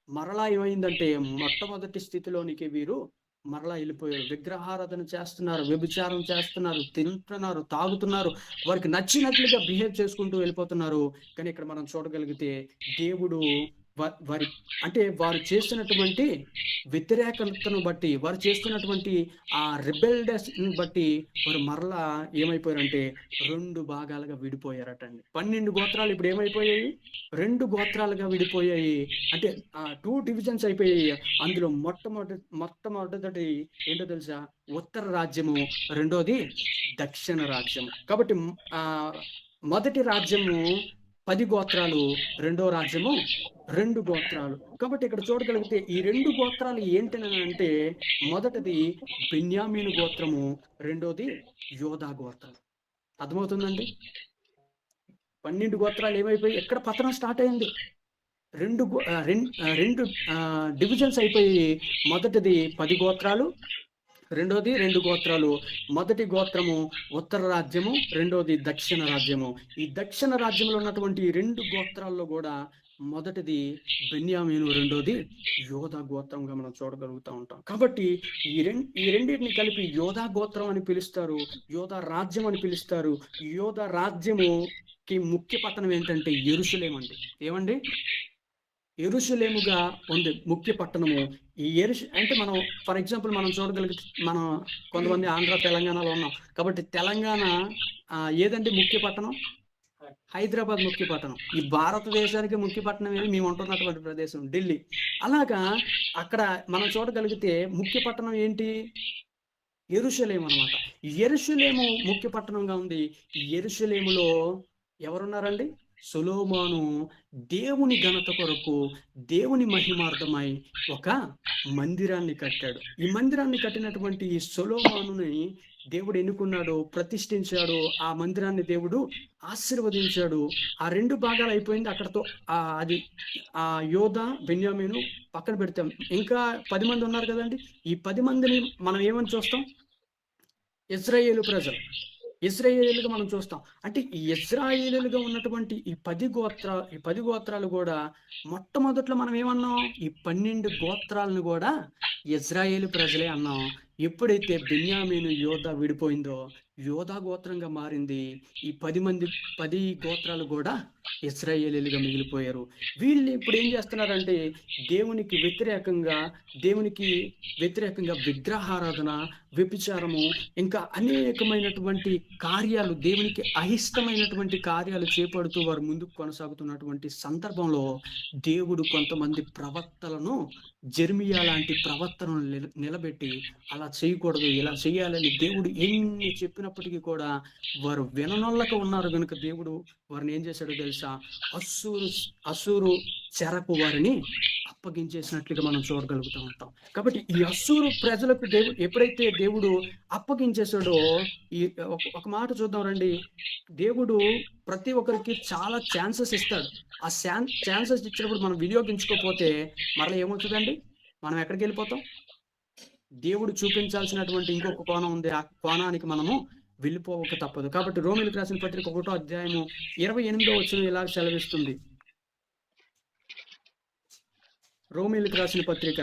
మరలా ఏమైందంటే మొట్టమొదటి స్థితిలోనికి వీరు మరలా వెళ్ళిపోయారు. విగ్రహారాధన చేస్తున్నారు, వ్యభిచారం చేస్తున్నారు, తింటున్నారు, తాగుతున్నారు, వారికి నచ్చినట్లుగా బిహేవ్ చేసుకుంటూ వెళ్ళిపోతున్నారు. కానీ ఇక్కడ మనం చూడగలిగితే దేవుడు వారు చేస్తున్నటువంటి వ్యతిరేకతను బట్టి, వారు చేస్తున్నటువంటి ఆ రిబెల్డెస్ బట్టి వారు మరలా ఏమైపోయారంటే 2 భాగాలుగా విడిపోయారటండి. 12 గోత్రాలు ఇప్పుడు ఏమైపోయాయి? 2 గోత్రాలుగా విడిపోయాయి. అంటే 2 డివిజన్స్ అయిపోయాయి. అందులో మొట్టమొదటి ఏంటో తెలుసా? ఉత్తర రాజ్యము, రెండోది దక్షిణ రాజ్యము. కాబట్టి మొదటి రాజ్యము 10 గోత్రాలు, రెండో రాజ్యము 2 గోత్రాలు. కాబట్టి ఇక్కడ చూడగలిగితే ఈ 2 గోత్రాలు ఏంటంటే మొదటిది బెన్యామీను గోత్రము, రెండోది యోధా గోత్రం. అర్థమవుతుందండి? 12 గోత్రాలు ఏమైపోయి ఎక్కడ పతనం స్టార్ట్ అయింది. రెండు డివిజన్స్ అయిపోయి, మొదటిది 10 గోత్రాలు, రెండోది 2 గోత్రాలు. మొదటి గోత్రము ఉత్తర రాజ్యము, రెండోది దక్షిణ రాజ్యము. ఈ దక్షిణ రాజ్యంలో ఉన్నటువంటి 2 గోత్రాల్లో కూడా మొదటిది బెన్యామీను, రెండోది యోధా గోత్రంగా మనం చూడగలుగుతూ ఉంటాం. కాబట్టి ఈ రెండింటిని కలిపి యోధా గోత్రం అని పిలుస్తారు, యోధా రాజ్యం అని పిలుస్తారు. యోధా రాజ్యముకి ముఖ్య పట్టణం ఏంటంటే యెరూషలేము అండి. ఏమండి? యెరూషలేముగా ఉంది ముఖ్య పట్టణము. ఈ అంటే మనం ఫర్ ఎగ్జాంపుల్ మనం చూడగలిగితే, మనం కొంతమంది ఆంధ్ర తెలంగాణలో ఉన్నాం కాబట్టి తెలంగాణ ఏదండి ముఖ్య పట్టణం? హైదరాబాద్ ముఖ్య పట్టణం. ఈ భారతదేశానికి ముఖ్య పట్టణం ఏది? మేము ఉంటున్నటువంటి ప్రదేశం ఢిల్లీ. అలాగా అక్కడ మనం చూడగలిగితే ముఖ్య పట్టణం ఏంటి? యెరూషలేము అన్నమాట. యెరూషలేము ముఖ్య పట్టణంగా ఉంది. యెరూషలేములో ఎవరున్నారండి? సొలొమోను దేవుని ఘనత కొరకు, దేవుని మహిమార్థమై ఒక మందిరాన్ని కట్టాడు. ఈ మందిరాన్ని కట్టినటువంటి ఈ సొలొమోనుని దేవుడు ఎన్నుకున్నాడు, ప్రతిష్ఠించాడు. ఆ మందిరాన్ని దేవుడు ఆశీర్వదించాడు. ఆ 2 భాగాలు అయిపోయింది అక్కడతో. అది యోధా బెన్యామీను పక్కన పెడతాం. ఇంకా 10 మంది ఉన్నారు కదండి. ఈ 10 మందిని మనం ఏమని చూస్తాం? ఇశ్రాయేలు ప్రజలు, ఇశ్రాయేలుగా మనం చూస్తాం. అంటే ఈ ఇశ్రాయేలుగా ఉన్నటువంటి ఈ 10 గోత్రాలు కూడా మొట్టమొదట్లో మనం ఏమన్నాం? ఈ 12 గోత్రాలను కూడా ఇశ్రాయేలు ప్రజలే అన్నాం. ఎప్పుడైతే బెన్యామీను యోధా విడిపోయిందో యోధా గోత్రంగా మారింది. ఈ 10 గోత్రాలు కూడా ఇశ్రాయేలీలుగా మిగిలిపోయారు. వీళ్ళు ఇప్పుడు ఏం చేస్తున్నారంటే దేవునికి వ్యతిరేకంగా విగ్రహారాధన, వ్యభిచారము, ఇంకా అనేకమైనటువంటి కార్యాలు, దేవునికి అయిష్టమైనటువంటి కార్యాలు చేపడుతూ వారు ముందుకు కొనసాగుతున్నటువంటి సందర్భంలో దేవుడు కొంతమంది ప్రవక్తలను, జెర్మియా లాంటి ప్రవక్తలను నిలబెట్టి అలా చేయకూడదు, ఇలా చేయాలని దేవుడు ఎన్ని చెప్పినప్పటికీ కూడా వారు విననొల్లక ఉన్నారు కనుక దేవుడు వారిని ఏం చేశాడో తెలుసా? అస్సూరు చెరకు వారిని అప్పగించేసినట్లుగా మనం చూడగలుగుతూ ఉంటాం. కాబట్టి ఈ అస్సూరు ప్రజలకు ఎప్పుడైతే దేవుడు అప్పగించేశాడో, ఈ ఒక మాట చూద్దాం రండి. దేవుడు ప్రతి ఒక్కరికి చాలా ఛాన్సెస్ ఇస్తాడు. ఆ ఛాన్సెస్ ఇచ్చినప్పుడు మనం వినియోగించుకోకపోతే మరలా ఏమవుతుందండి? మనం ఎక్కడికి వెళ్ళిపోతాం? దేవుడు చూపించాల్సినటువంటి ఇంకొక కోణం ఉంది, ఆ కోణానికి మనము వెళ్ళిపోవక తప్పదు. కాబట్టి రోమీయులకు రాసిన పత్రిక 1వ అధ్యాయము 28వ వచనం ఇలా సెలవిస్తుంది. రోమీయులకు రాసిన పత్రిక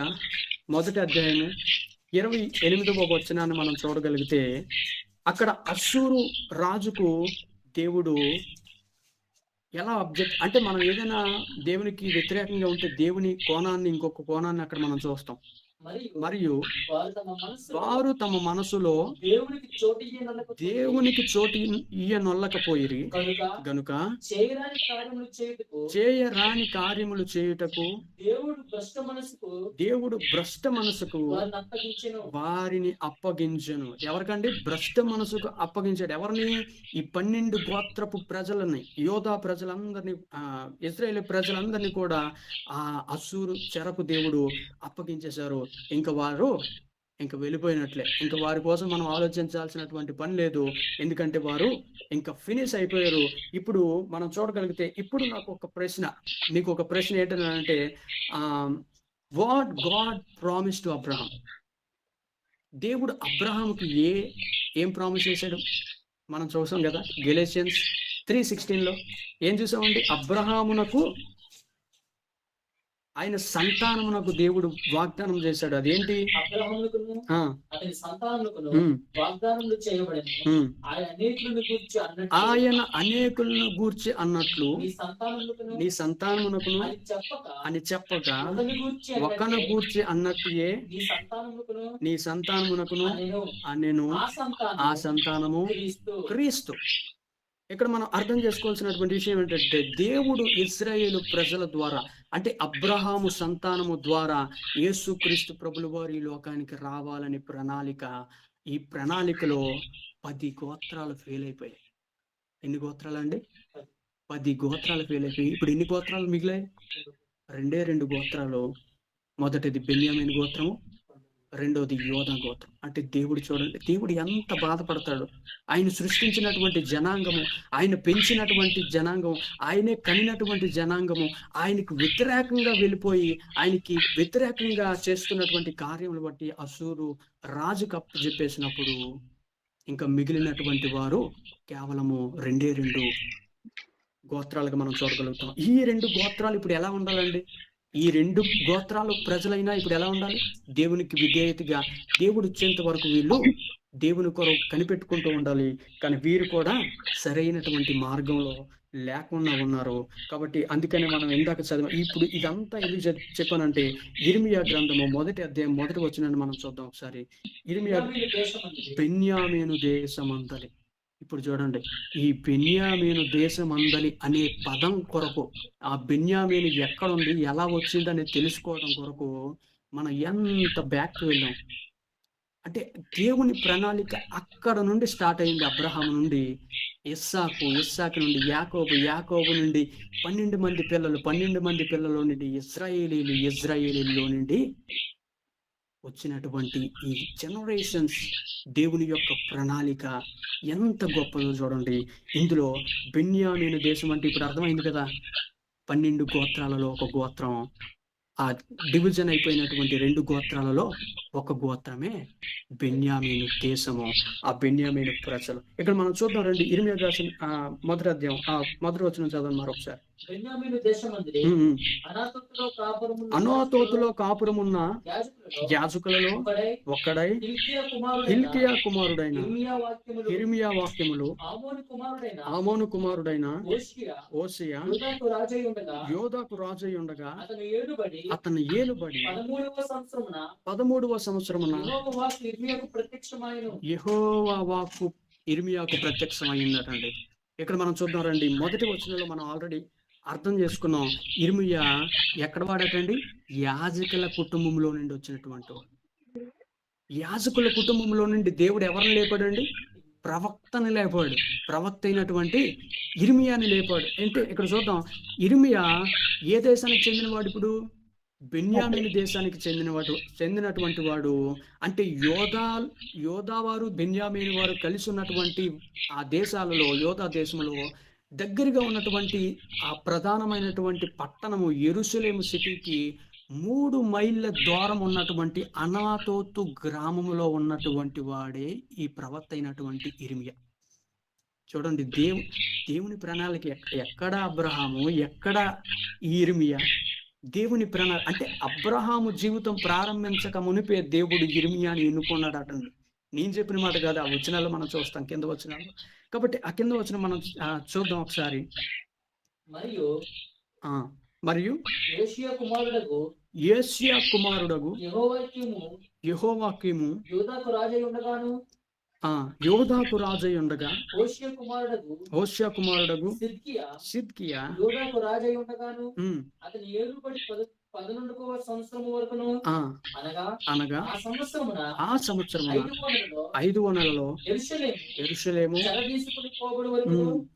1వ అధ్యాయము 28వ వచనాన్ని మనం చూడగలిగితే, అక్కడ అస్సూరు రాజుకు దేవుడు ఎలా అంటే మనం ఏదైనా దేవునికి వ్యతిరేకంగా ఉంటే దేవుని కోణాన్ని, ఇంకొక కోణాన్ని అక్కడ మనం చూస్తాం. మరియు వారు తమ మనసులో దేవునికి చోటు ఇయ్యనొల్లకపోయిరి గనుక చేయరాని కార్యములు చేయుటకు దేవుడు భ్రష్ట మనసుకు వారిని అప్పగించెను. ఎవరికండి? భ్రష్ట మనసుకు అప్పగించాడు. ఎవరిని? ఈ 12 గోత్రపు ప్రజలని, యోధా ప్రజలందరినీ, ఇశ్రాయేలు ప్రజలందరినీ కూడా ఆ అస్సూరు చెరకు దేవుడు అప్పగించేశారు. ఇంకా వారు వెళ్ళిపోయినట్లే. ఇంకా వారి కోసం మనం ఆలోచించాల్సినటువంటి పని లేదు, ఎందుకంటే వారు ఇంకా ఫినిష్ అయిపోయారు. ఇప్పుడు మనం చూడగలిగితే, ఇప్పుడు నీకు ఒక ప్రశ్న ఏంటంటే, what God promise to Abraham? దేవుడు అబ్రహాముకి ఏం ప్రామిస్ చేశాడు? మనం చూసాం కదా గెలేషియన్స్ 3:16లో ఏం చూసామండి? అబ్రహామునకు ఆయన సంతానమునకు దేవుడు వాగ్దానం చేశాడు. అదేంటి? ఆయన అనేకులను గూర్చి అన్నట్లు నీ సంతానమునకును అని చెప్పక, ఒకను గూర్చి అన్నట్లే నీ సంతానమునకును అనెను. ఆ సంతానము క్రీస్తు. ఇక్కడ మనం అర్థం చేసుకోవాల్సినటువంటి విషయం ఏంటంటే, దేవుడు ఇశ్రాయేలు ప్రజల ద్వారా, అంటే అబ్రహాము సంతానము ద్వారా యేసుక్రీస్తు ప్రభుల వారు ఈ లోకానికి రావాలని ప్రణాళిక. ఈ ప్రణాళికలో 10 గోత్రాలు ఫెయిల్ అయిపోయాయి. ఎన్ని గోత్రాలు అండి? 10 గోత్రాలు ఫెయిల్ అయిపోయి ఇప్పుడు ఎన్ని గోత్రాలు మిగిలాయి? 2 గోత్రాలు. మొదటిది బెన్యామీను గోత్రము, రెండోది యోధా గోత్రం. అంటే దేవుడు చూడండి, దేవుడు ఎంత బాధపడతాడు. ఆయన సృష్టించినటువంటి జనాంగము, ఆయన పెంచినటువంటి జనాంగం, ఆయనే కనినటువంటి జనాంగము ఆయనకు వ్యతిరేకంగా వెళ్ళిపోయి ఆయనకి వ్యతిరేకంగా చేస్తున్నటువంటి కార్యములు బట్టి అసూరు రాజుకు అప్పచెప్పేసినప్పుడు ఇంకా మిగిలినటువంటి వారు కేవలము 2 గోత్రాలుగా మనం చూడగలుగుతాం. ఈ 2 గోత్రాలు ఇప్పుడు ఎలా ఉండాలండి? ఈ 2 గోత్రాలు ప్రజలైనా ఇప్పుడు ఎలా ఉండాలి? దేవునికి విధేయతగా దేవుడు వచ్చేంత వరకు వీళ్ళు దేవుని కొరకు కనిపెట్టుకుంటూ ఉండాలి. కానీ వీరు కూడా సరైనటువంటి మార్గంలో లేకుండా ఉన్నారు. కాబట్టి అందుకనే మనం ఇందాక చదివాం. ఇప్పుడు ఇదంతా ఎందుకు చెప్పానంటే యిర్మీయా గ్రంథము 1వ అధ్యాయం 1వ వచనాన్ని మనం చూద్దాం ఒకసారి. యిర్మీయా బెన్యామీను దేశమందలి. ఇప్పుడు చూడండి, ఈ బెన్యామీను దేశమందలి అనే పదం కొరకు, ఆ బెన్యామీను ఎక్కడుంది, ఎలా వచ్చిందని తెలుసుకోవడం కొరకు మనం ఎంత బ్యాక్ వెళ్ళాం. అంటే దేవుని ప్రణాళిక అక్కడ నుండి స్టార్ట్ అయింది. అబ్రహాము నుండి ఇస్సాకు నుండి యాకోబు నుండి 12 మంది పిల్లల నుండి ఇజ్రాయేలీలో నుండి వచ్చినటువంటి ఈ జనరేషన్స్ దేవుని యొక్క ప్రణాళిక ఎంత గొప్పదో చూడండి. ఇందులో బెన్యామీను దేశం అంటే ఇప్పుడు అర్థమైంది కదా, 12 గోత్రాలలో ఒక గోత్రం, ఆ డివిజన్ అయిపోయినటువంటి 2 గోత్రాలలో ఒక గోత్రమే బెన్యామీను దేశము, ఆ బెన్యామీను ప్రజలు. ఇక్కడ మనం చూద్దాం రండి. యిర్మీయా రాసిన 1వ అధ్యాయం 1వ వచనం చదవండి మరొకసారి. బెన్యామీను దేశమందలి అనాతోతులో కాపురమున్న యాజకులలో ఒకడై హిల్కియా కుమారుడైన యిర్మీయా వాక్యములు ఆమోను కుమారుడైన ఓషియా యోధాకు రాజై ఉండగా అతను ఏలుబడి 13వ సంవత్సరమున యెహోవా వాక్కు యిర్మీయాకు ప్రత్యక్షమైందటండి. ఇక్కడ మనం చూద్దాం రండి. మొదటి వచనంలో మనం ఆల్రెడీ అర్థం చేసుకున్నాం. యిర్మీయా ఎక్కడ వాడటండి? యాజకుల కుటుంబంలో నుండి వచ్చినటువంటి వాడు. యాజకుల కుటుంబంలో నుండి దేవుడు ఎవరిని లేపాడండి? ప్రవక్తని లేపాడు. ప్రవక్త అయినటువంటి యిర్మీయాని లేపాడు. అంటే ఇక్కడ చూద్దాం, యిర్మీయా ఏ దేశానికి చెందినవాడు? ఇప్పుడు బెన్యామీను దేశానికి చెందినటువంటి వాడు. అంటే యోధా వారు బెన్యామీను వారు కలిసి ఉన్నటువంటి ఆ దేశాలలో, యోధా దేశంలో దగ్గరగా ఉన్నటువంటి ఆ ప్రధానమైనటువంటి పట్టణము యెరూషలేము సిటీకి 3 మైళ్ళ దూరం ఉన్నటువంటి అనాతోతు గ్రామములో ఉన్నటువంటి వాడే ఈ ప్రవక్త అయినటువంటి యిర్మీయా. చూడండి, దేవుని ప్రణాళిక ఎక్కడ అబ్రహాము, ఎక్కడ యిర్మీయా. దేవుని ప్రణాళిక అంటే అబ్రహాము జీవితం ప్రారంభించక మునిపే దేవుడు యిర్మీయాని ఎన్నుకున్నాడు అటండి. నేను చెప్పిన మాట కాదు, ఆ వచనాల్లో మనం చూస్తాం, కింద వచనాలు. కాబట్టి ఆ కింద వచనం మనం చూద్దాం ఒకసారి. మరియు యోషియా కుమారుడగు యెహోవాకీము యోధాకు రాజై ఉండగా హోషియా కుమారుడగు సిద్కియా యోధాకు రాజై ఉండగాను అతని ఏలుబడి 11వ సంవత్సరము వరకును అనగా ఆ సంవత్సరమున 5వ నెలలో యెరూషలేము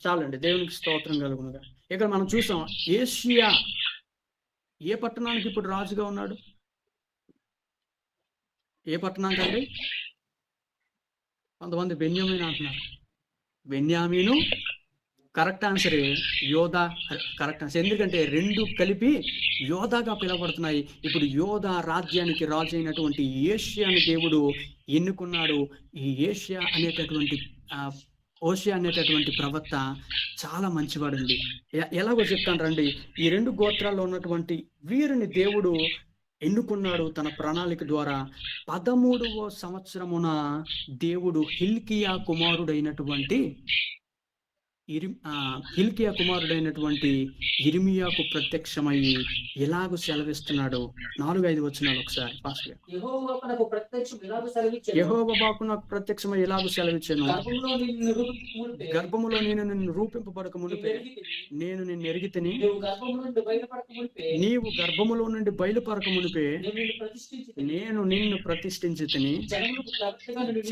చాలండి. దేవునికి స్తోత్రం కలుగునుగా. ఇక్కడ మనం చూసాం, ఏషియా ఏ పట్టణానికి ఇప్పుడు రాజుగా ఉన్నాడు? ఏ పట్టణానికి అండి? కొంతమంది బెన్యామీను అంటున్నారు. బెన్యామీను కరెక్ట్ ఆన్సరే. యోధా కరెక్ట్ ఆన్సర్. ఎందుకంటే 2 కలిపి యోధాగా పిలువబడుతున్నాయి. ఇప్పుడు యోధా రాజ్యానికి రాజు అయినటువంటి ఏషియాని దేవుడు ఎన్నుకున్నాడు. ఈ ఓషియా అనేటటువంటి ప్రవక్త చాలా మంచివాడండి. ఎలాగో చెప్తాను రండి. ఈ 2 గోత్రాల్లో ఉన్నటువంటి వీరిని దేవుడు ఎన్నుకున్నాడు తన ప్రణాళిక ద్వారా. 13వ సంవత్సరమున దేవుడు హిల్కియా కుమారుడైనటువంటి యిర్మీయాకు ప్రత్యక్షమయ్యి ఇలాగూ సెలవిస్తున్నాడు. 4-5 వచనాలు ఒకసారి ఫాస్ట్ గా. యెహోవా నాకు ప్రత్యక్షమై ఇలాగూ సెలవిచ్చాను, గర్భములో నేను నిన్ను రూపింపబడక మునిపే నేను నిన్ను ఎరిగితిని, నీవు గర్భములో నుండి బయలుపరక మునిపే నేను నిన్ను ప్రతిష్ఠించితిని,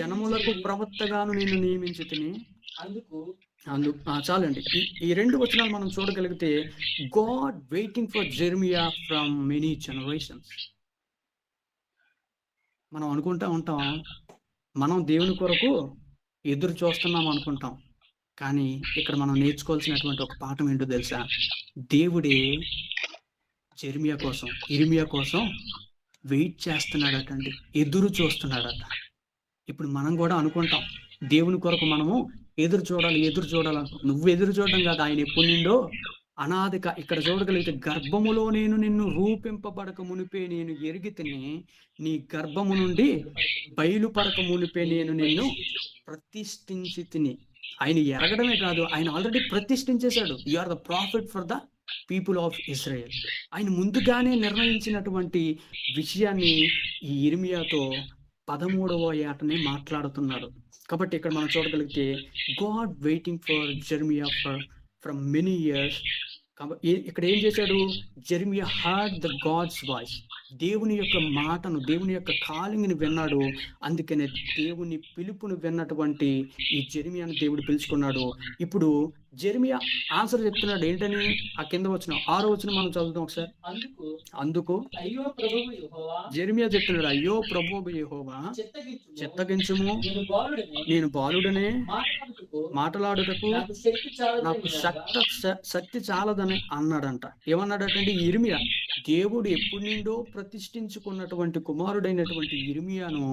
జనములకు ప్రవక్తగాను నిన్ను నియమించితిని. చాలండి. ఈ 2 వచనాలు మనం చూడగలిగితే God waiting for Jeremiah from many generations. మనం అనుకుంటా ఉంటాం, మనం దేవుని కొరకు ఎదురు చూస్తున్నాం అనుకుంటాం. కానీ ఇక్కడ మనం నేర్చుకోవాల్సినటువంటి ఒక పాఠం ఏంటో తెలుసా? దేవుడే ఇర్మియా కోసం వెయిట్ చేస్తున్నాడటండి, ఎదురు చూస్తున్నాడట. ఇప్పుడు మనం కూడా అనుకుంటాం, దేవుని కొరకు మనము ఎదురు చూడాలి. నువ్వు ఎదురు చూడడం కాదు, ఆయన ఎప్పుడు నిండో అనాదిక ఇక్కడ చూడగలిగితే, గర్భములో నేను నిన్ను రూపింపబడక మునిపే నేను ఎరిగితిని, నీ గర్భము నుండి బయలుపడక మునిపే నేను నిన్ను ప్రతిష్ఠించి తిని. ఆయన ఎరగడమే కాదు, ఆయన ఆల్రెడీ ప్రతిష్ఠించేశాడు. You are the prophet for the people of Israel. ఆయన ముందుగానే నిర్ణయించినటువంటి విషయాన్ని ఈ ఇర్మియాతో 13వ ఏటనే మాట్లాడుతున్నాడు. కాబట్టి ఇక్కడ మనం చూడగలిగితే, God waiting for Jeremiah from many years. ఇక్కడ ఏం చేశాడు? Jeremiah heard the God's voice. దేవుని యొక్క మాటను, దేవుని యొక్క కాలింగ్ ని విన్నాడు. అందుకనే దేవుని పిలుపును విన్నటువంటి ఈ జెర్మియాను దేవుడు పిలుచుకున్నాడు. ఇప్పుడు జెర్మియా ఆన్సర్ చెప్తున్నాడు. ఏంటని? ఆ కింద వచ్చిన 6వ వచనం మనం చదువుతాం ఒకసారి. అందుకు జెర్మియా చెప్తున్నాడు, అయ్యో ప్రభువు యెహోవా, చిత్తగించుము, నేను బాలుడనే, మాట్లాడుటకు నాకు శక్తి చాలదని అన్నాడంట. ఏమన్నాడటండి ఇర్మియా? దేవుడు ఎప్పుడు నిండో ప్రతిష్ఠించుకున్నటువంటి కుమారుడైనటువంటి ఇర్మియాను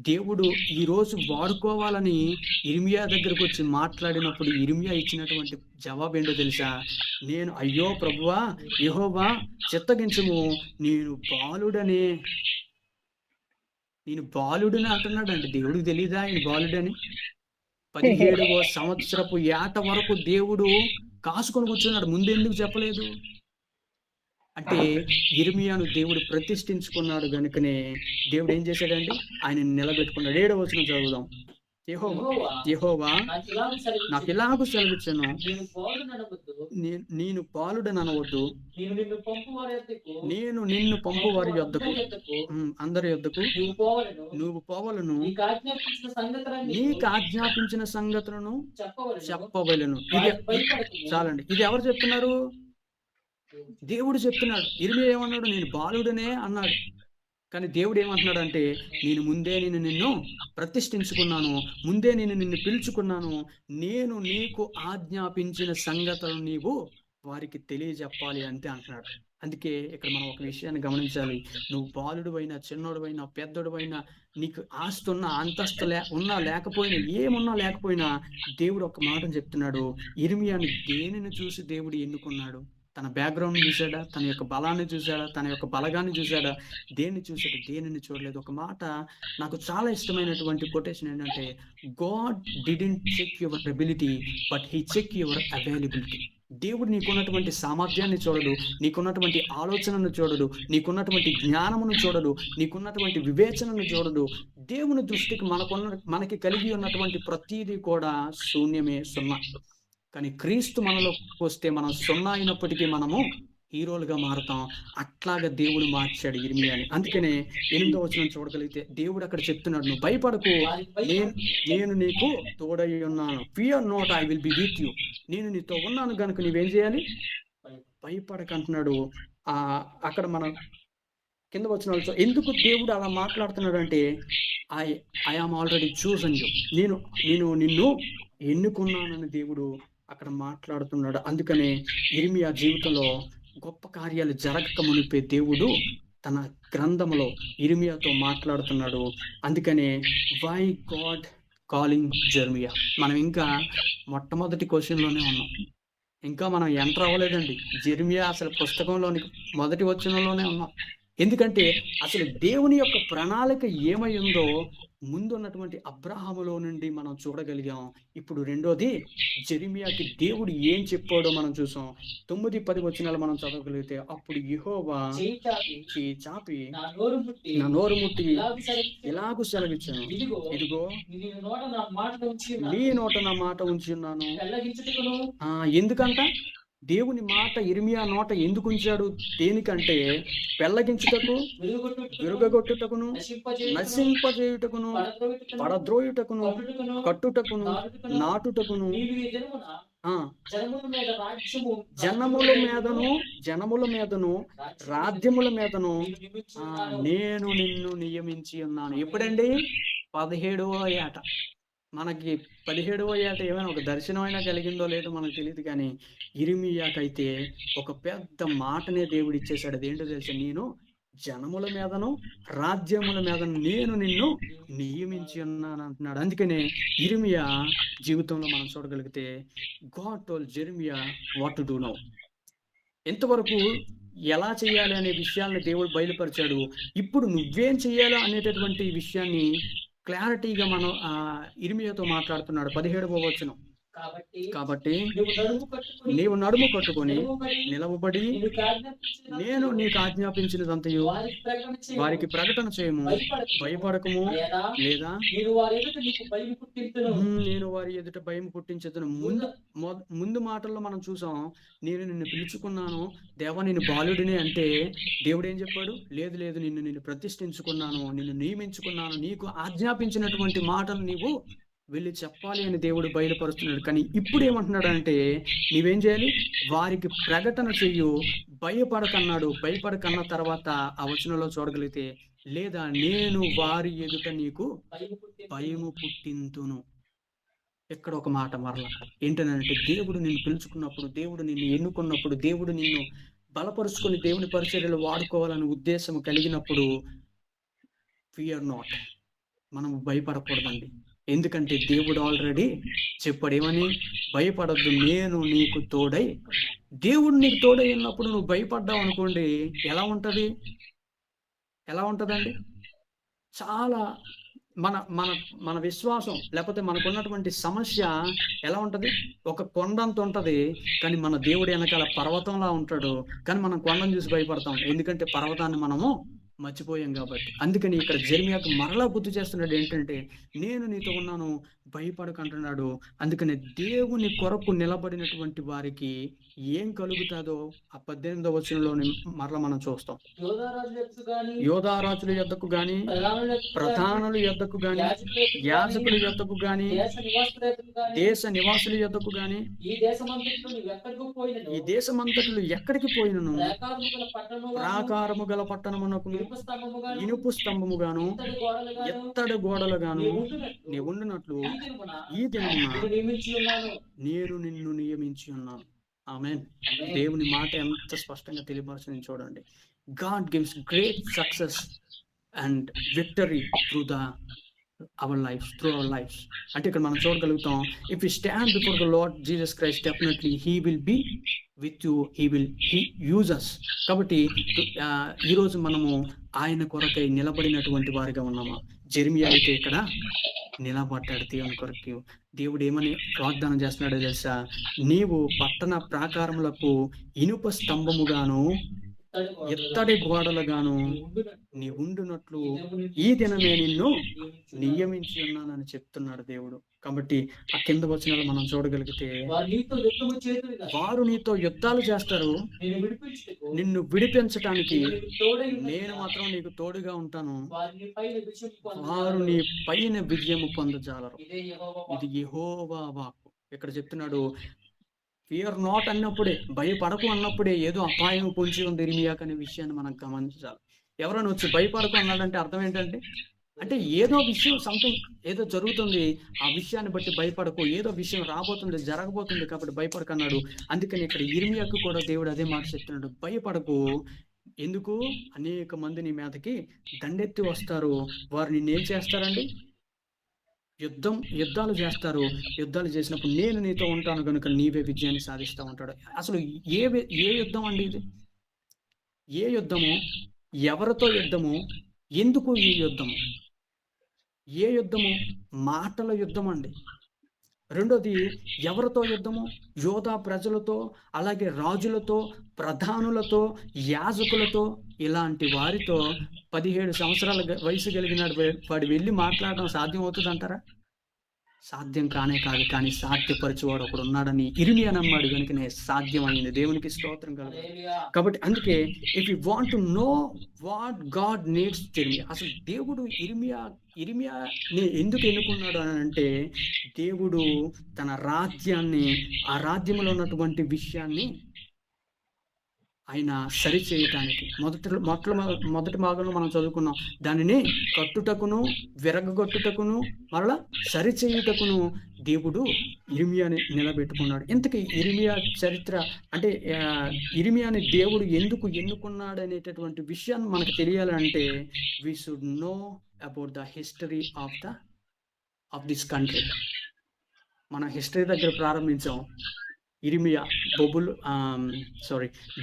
దేవుడు ఈ రోజు వాడుకోవాలని ఇర్మియా దగ్గరకు వచ్చి మాట్లాడినప్పుడు ఇర్మియా ఇచ్చినటువంటి జవాబు ఏంటో తెలుసా? అయ్యో ప్రభువా యెహోవా, చిత్తగించుము, నేను బాలుడని అంటున్నాడండి. దేవుడికి తెలీదా ఆయన బాలుడని? 17వ సంవత్సరపు ఏట వరకు దేవుడు కాసుకొని కూర్చున్నాడు. ముందెందుకు చెప్పలేదు అంటే, ఇర్మియాను దేవుడు ప్రతిష్ఠించుకున్నాడు గనుకనే దేవుడు ఏం చేశాడండి? ఆయన నిలబెట్టుకున్నాడు. 7వ వచనం చదువుదాం. యెహోవా నాకు ఇలాగూ సెలవిచ్చాను, నేను బాలుడని అనవద్దు, నేను నిన్ను పంపు వారి యొద్దకు, అందరి యొద్దకు నువ్వు పోవలను, నీకు ఆజ్ఞాపించిన సంగతులను చెప్పవలను. చాలండి. ఇది ఎవరు చెప్తున్నారు? దేవుడు చెప్తున్నాడు. ఇర్మియా ఏమన్నాడు? నేను బాలుడనే అన్నాడు. కానీ దేవుడు ఏమంటున్నాడు అంటే, ముందే నిన్ను ప్రతిష్ఠించుకున్నాను, ముందే నిన్ను పిలుచుకున్నాను, నేను నీకు ఆజ్ఞాపించిన సంగతులను నీవు వారికి తెలియజెప్పాలి అంతే అంటున్నాడు. అందుకే ఇక్కడ మనం ఒక విషయాన్ని గమనించాలి. నువ్వు బాలుడు అయినా, చిన్నోడు అయినా, పెద్దోడు అయినా, నీకు ఆస్తి ఉన్నా, అంతస్తు ఉన్నా లేకపోయినా, ఏమున్నా లేకపోయినా, దేవుడు ఒక మాట చెప్తున్నాడు. ఇర్మియాని దేనిని చూసి దేవుడు ఎన్నుకున్నాడు? తన బ్యాక్గ్రౌండ్ చూశాడా? తన యొక్క బలాన్ని చూశాడా? తన యొక్క బలగాన్ని చూశాడా? దేన్ని చూశాడు? దేనిని చూడలేదు. ఒక మాట నాకు చాలా ఇష్టమైనటువంటి కొటేషన్ ఏంటంటే, God didn't check your ability, but he check your availability. దేవుడు నీకున్నటువంటి సామర్థ్యాన్ని చూడడు, నీకున్నటువంటి ఆలోచనను చూడడు, నీకున్నటువంటి జ్ఞానమును చూడడు, నీకున్నటువంటి వివేచనను చూడడు. దేవుని దృష్టికి మనకి కలిగి ఉన్నటువంటి ప్రతిదీ కూడా శూన్యమే, సున్నా. కానీ క్రీస్తు మనలోకి వస్తే మనం సున్నా అయినప్పటికీ మనము హీరోలుగా మారుతాం. అట్లాగా దేవుడు మార్చాడు ఇర్మియాని. అందుకనే 8వ వచనం చూడగలిగితే దేవుడు అక్కడ చెప్తున్నాడు, నువ్వు భయపడకు, నేను నీకు తోడై ఉన్నాను. Fear not, I will be with you. నేను నీతో ఉన్నాను కనుక నీవేం చేయాలి? భయపడక అంటున్నాడు. అక్కడ మనం కింద వచ్చిన వాళ్ళతో ఎందుకు దేవుడు అలా మాట్లాడుతున్నాడు అంటే, I am already chosen you, నేను నిన్ను ఎన్నుకున్నానని దేవుడు అక్కడ మాట్లాడుతున్నాడు. అందుకనే ఇర్మియా జీవితంలో గొప్ప కార్యాలు జరగక మునిపే దేవుడు తన గ్రంథంలో ఇర్మియాతో మాట్లాడుతున్నాడు. అందుకనే వై గాడ్ కాలింగ్ జెర్మియా. మనం ఇంకా మొట్టమొదటి క్వశ్చన్లోనే ఉన్నాం, ఇంకా మనం ఎంటర్ అవ్వలేదండి. జెర్మియా అసలు పుస్తకంలోని మొదటి వచనంలోనే ఉన్నాం. ఎందుకంటే అసలు దేవుని యొక్క ప్రణాళిక ఏమై ఉందో ముందున్నటువంటి అబ్రహాములో నుండి మనం చూడగలిగాం. ఇప్పుడు రెండోది జెర్మియాకి దేవుడు ఏం చెప్పాడో మనం చూసాం. 9-10 వచనాలు మనం చదవగలిగితే, అప్పుడు యెహోవా చేయి చాపి నా నోరు ముట్టి ఇలాగూ సెలవిచ్చాను, ఇదిగో నీ నోట నా మాట ఉంచి ఉన్నాను. ఎందుకంట? దేవుని మాట ఇర్మియా నోట ఎందుకు ఉంచాడు? దేనికంటే పెళ్లగించుటకు, విరుగగొట్టుటకును, నశింపజేయుటకును, పడద్రోయుటకును, కట్టుటకును, నాటుటకును, జనముల మీదను రాజ్యముల మీదను నేను నిన్ను నియమించి ఉన్నాను. ఎప్పుడండి? 17వ ఏట. మనకి 17వ ఏట ఏమైనా ఒక దర్శనం అయినా కలిగిందో లేదో మనకు తెలియదు, కానీ ఇర్మియాకైతే ఒక పెద్ద మాటనే దేవుడు ఇచ్చేశాడు. అదేంటో తెలుసా? నేను జనముల మీదను రాజ్యముల మీదను నేను నిన్ను నియమించి ఉన్నాను అంటున్నాడు. అందుకనే ఇర్మియా జీవితంలో మనం చూడగలిగితే God told Jeremiah what to do now. ఎంతవరకు ఎలా చేయాలి అనే విషయాన్ని దేవుడు బయలుపరిచాడు. ఇప్పుడు నువ్వేం చేయాలో అనేటటువంటి విషయాన్ని క్లారిటీగా మనం ఇర్మియాతో మాట్లాడుతున్నాడు. 17వ వచనం. కాబట్టి నీవు నడుము కట్టుకొని నిలవబడి నేను నీకు ఆజ్ఞాపించినదంతయు వారికి ప్రకటన చేయము, భయపడకము, లేదా నేను వారి ఎదుట భయం పుట్టించదును. ముందు మాటల్లో మనం చూసాం, నేను నిన్ను పిలుచుకున్నాను దేవా, నేను బాలుడినే అంటే దేవుడు ఏం చెప్పాడు? లేదు లేదు, నిన్ను ప్రతిష్ఠించుకున్నాను, నిన్ను నియమించుకున్నాను, నీకు ఆజ్ఞాపించినటువంటి మాటలు నీవు వెళ్ళి చెప్పాలి అని దేవుడు బయలుపరుస్తున్నాడు. కానీ ఇప్పుడు ఏమంటున్నాడు అంటే నీవేం చేయాలి? వారికి ప్రకటన చెయ్యు, భయపడకన్నాడు. భయపడకన్న తర్వాత ఆ వచనంలో చూడగలిగితే, లేదా నేను వారి ఎదుట నీకు భయము పుట్టింతును. ఇక్కడ ఒక మాట మరలా ఏంటనంటే, దేవుడు నిన్ను పిలుచుకున్నప్పుడు, దేవుడు నిన్ను ఎన్నుకున్నప్పుడు, దేవుడు నిన్ను బలపరుచుకొని దేవుని పరిచర్యలు వాడుకోవాలని ఉద్దేశం కలిగినప్పుడు ఫియర్ నాట్, మనం భయపడకూడదండి. ఎందుకంటే దేవుడు ఆల్రెడీ చెప్పాడు ఏమని? భయపడద్దు, నేను నీకు తోడై. దేవుడు నీకు తోడై ఉన్నప్పుడు నువ్వు భయపడ్డావు అనుకోండి, ఎలా ఉంటుందండి? చాలా మన మన మన విశ్వాసం లేకపోతే మనకున్నటువంటి సమస్య ఎలా ఉంటుంది? ఒక కొండంత ఉంటుంది, కానీ మన దేవుడు వెనకాల పర్వతంలా ఉంటాడు. కానీ మనం కొండను చూసి భయపడతాం, ఎందుకంటే పర్వతాన్ని మనము మర్చిపోయాం కాబట్టి. అందుకని ఇక్కడ జెర్మియాకు మరలా గుర్తు చేస్తున్నాడు ఏంటంటే, నేను నీతో ఉన్నాను, భయపడకంటున్నాడు. అందుకని దేవుని కొరకు నిలబడినటువంటి వారికి ఏం కలుగుతుందో ఆ 18వ వచనంలో మరలా మనం చూస్తాం. యోధారాజుల యొద్దకు గాని, ప్రధానుల యొద్దకు గాని, యాజకుల యొద్దకు గాని, దేశ నివాసుల యొద్దకు గాని, ఈ దేశమంతటిలో ఎక్కడికి పోయినను ప్రాకారము గల పట్టణమునకు ఇనుపు స్తంభము గాను ఎత్తడి గోడలు గాను నీవు ఉండినట్లు ఈ దినమున నేను నిన్ను నియమించి ఉన్నాను. ఆమేన్. దేవుని మాట ఎంత స్పష్టంగా తెలియపరచని చూడండి. God gives great success and victory through our lifes. అంటే ఇక్కడ మనం చూడగలుగుతాం, if you stand before the Lord Jesus Christ, definitely he will be with you, he use us. కాబట్టి ఈరోజు మనము ఆయన కొరకై నిలబడినటువంటి వారిగా ఉన్నామా? జెర్మియా అయితే ఇక్కడ నిలబడ్డాడు దేవుని కొరకు. దేవుడు ఏమని వాగ్దానం చేస్తున్నాడో తెలుసా? నీవు పట్టణ ప్రాకారములకు ఇనుప స్తంభముగాను ఎత్తడి గోడలుగాను నీ ఉండునట్లు ఈ దినమే నిన్ను నియమించి ఉన్నానని చెప్తున్నాడు దేవుడు. కాబట్టి ఆ కింద వచనాలు మనం చూడగలిగితే, వారు నీతో యుద్ధాలు చేస్తారు, నిన్ను విడిపించటానికి నేను మాత్రం నీకు తోడుగా ఉంటాను, వారు నీ పైన విజయము పొందజాలరు. ఇది యెహోవా వాక్కు. ఇక్కడ చెప్తున్నాడు, ఫియర్ నాట్ అన్నప్పుడే, భయపడకు అన్నప్పుడే ఏదో అపాయం పొంచి ఉంది ఇర్మియాకు అనే విషయాన్ని మనం గమనించాలి. ఎవరైనా వచ్చి భయపడకు అన్నాడంటే అర్థం ఏంటంటే, అంటే ఏదో విషయం, సంథింగ్ ఏదో జరుగుతుంది, ఆ విషయాన్ని బట్టి భయపడకు, ఏదో విషయం రాబోతుంది, జరగబోతుంది కాబట్టి భయపడకు అన్నాడు. అందుకని ఇక్కడ ఇర్మియాకు కూడా దేవుడు అదే మాట చెప్తున్నాడు, భయపడకు. ఎందుకు? అనేక మంది నీ మీదకి దండెత్తి వస్తారు, వారు నిన్నేం చేస్తారండి? యుద్ధాలు చేస్తారు. యుద్ధాలు చేసినప్పుడు నేను నీతో ఉంటాను కనుక నీవే విజయాన్ని సాధిస్తూ ఉంటాడు. అసలు ఏ యుద్ధం అండి ఇది? ఏ యుద్ధము? ఎవరితో యుద్ధము? ఎందుకు ఈ యుద్ధము? ఏ యుద్ధము? మాటల యుద్ధం అండి. రెండోది ఎవరితో యుద్ధము? యోధా ప్రజలతో, అలాగే రాజులతో, ప్రధానులతో, యాజకులతో, ఇలాంటి వారితో 17 సంవత్సరాల వయసు కలిగిన వాడు వెళ్ళి మాట్లాడడం సాధ్యం అవుతుంది అంటారా? సాధ్యం కానే కాదు, కానీ సాధ్యపరచువాడు ఒకడు ఉన్నాడని ఇర్మియా నమ్మాడు కనుకనే సాధ్యమైంది. దేవునికి స్తోత్రం కలుగు. కాబట్టి అందుకే if you want to know what God needs Jeremiah, అసలు దేవుడు ఇర్మియాని ఎందుకు ఎన్నుకున్నాడు అని అంటే, దేవుడు తన రాజ్యాన్ని, ఆ రాజ్యంలో ఉన్నటువంటి విషయాన్ని ఆయన సరిచేయటానికి మొదటి భాగంలో మనం చదువుకున్నాం, దానిని కట్టుటకును విరగొట్టుటకును మరలా సరిచేయుటకును దేవుడు ఇర్మియాని నిలబెట్టుకున్నాడు. ఇంతకీ ఇర్మియా చరిత్ర అంటే ఇర్మియాని దేవుడు ఎందుకు ఎన్నుకున్నాడు అనేటటువంటి విషయాన్ని మనకు తెలియాలంటే we should know about the history of this country. మన హిస్టరీ దగ్గర ప్రారంభించాం. ఇర్మియా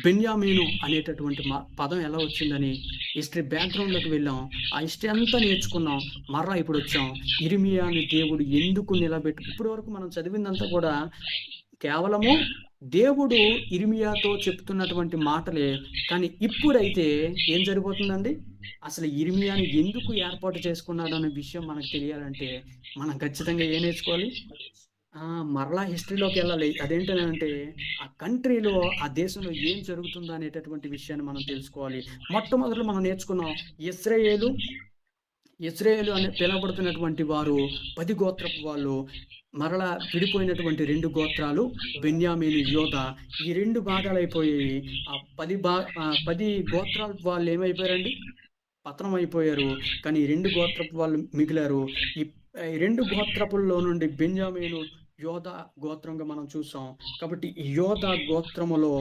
బెన్యామీను అనేటటువంటి పదం ఎలా వచ్చిందని హిస్టరీ బ్యాక్గ్రౌండ్లోకి వెళ్ళాం. ఆ హిస్టరీ అంతా నేర్చుకున్నాం. మరలా ఇప్పుడు వచ్చాం ఇర్మియాని దేవుడు ఎందుకు ఇప్పటి వరకు మనం చదివిందంతా కూడా కేవలము దేవుడు ఇర్మియాతో చెప్తున్నటువంటి మాటలే. కానీ ఇప్పుడైతే ఏం జరిగిపోతుందండి, అసలు ఇర్మియాని ఎందుకు ఏర్పాటు చేసుకున్నాడు అనే విషయం మనకు తెలియాలంటే మనం ఖచ్చితంగా ఏం నేర్చుకోవాలి, మరలా హిస్టరీలోకి వెళ్ళాలి. అదేంటంటే ఆ కంట్రీలో, ఆ దేశంలో ఏం జరుగుతుందో అనేటటువంటి విషయాన్ని మనం తెలుసుకోవాలి. మొట్టమొదటి మనం నేర్చుకున్నాం, ఇశ్రాయేలు అని పిలువబడుతున్నటువంటి వారు 10 గోత్రపు వాళ్ళు. మరలా విడిపోయినటువంటి 2 గోత్రాలు బెన్యామీను, యోధా, ఈ 2 భాగాలు అయిపోయాయి. ఆ 10 గోత్రాల వాళ్ళు ఏమైపోయారండి, పతనం అయిపోయారు. కానీ 2 గోత్రపు వాళ్ళు మిగిలారు. ఈ 2 గోత్రపుల్లో నుండి బెన్యామీను, యోధా గోత్రంగా మనం చూసాం. కాబట్టి ఈ యోధా గోత్రములో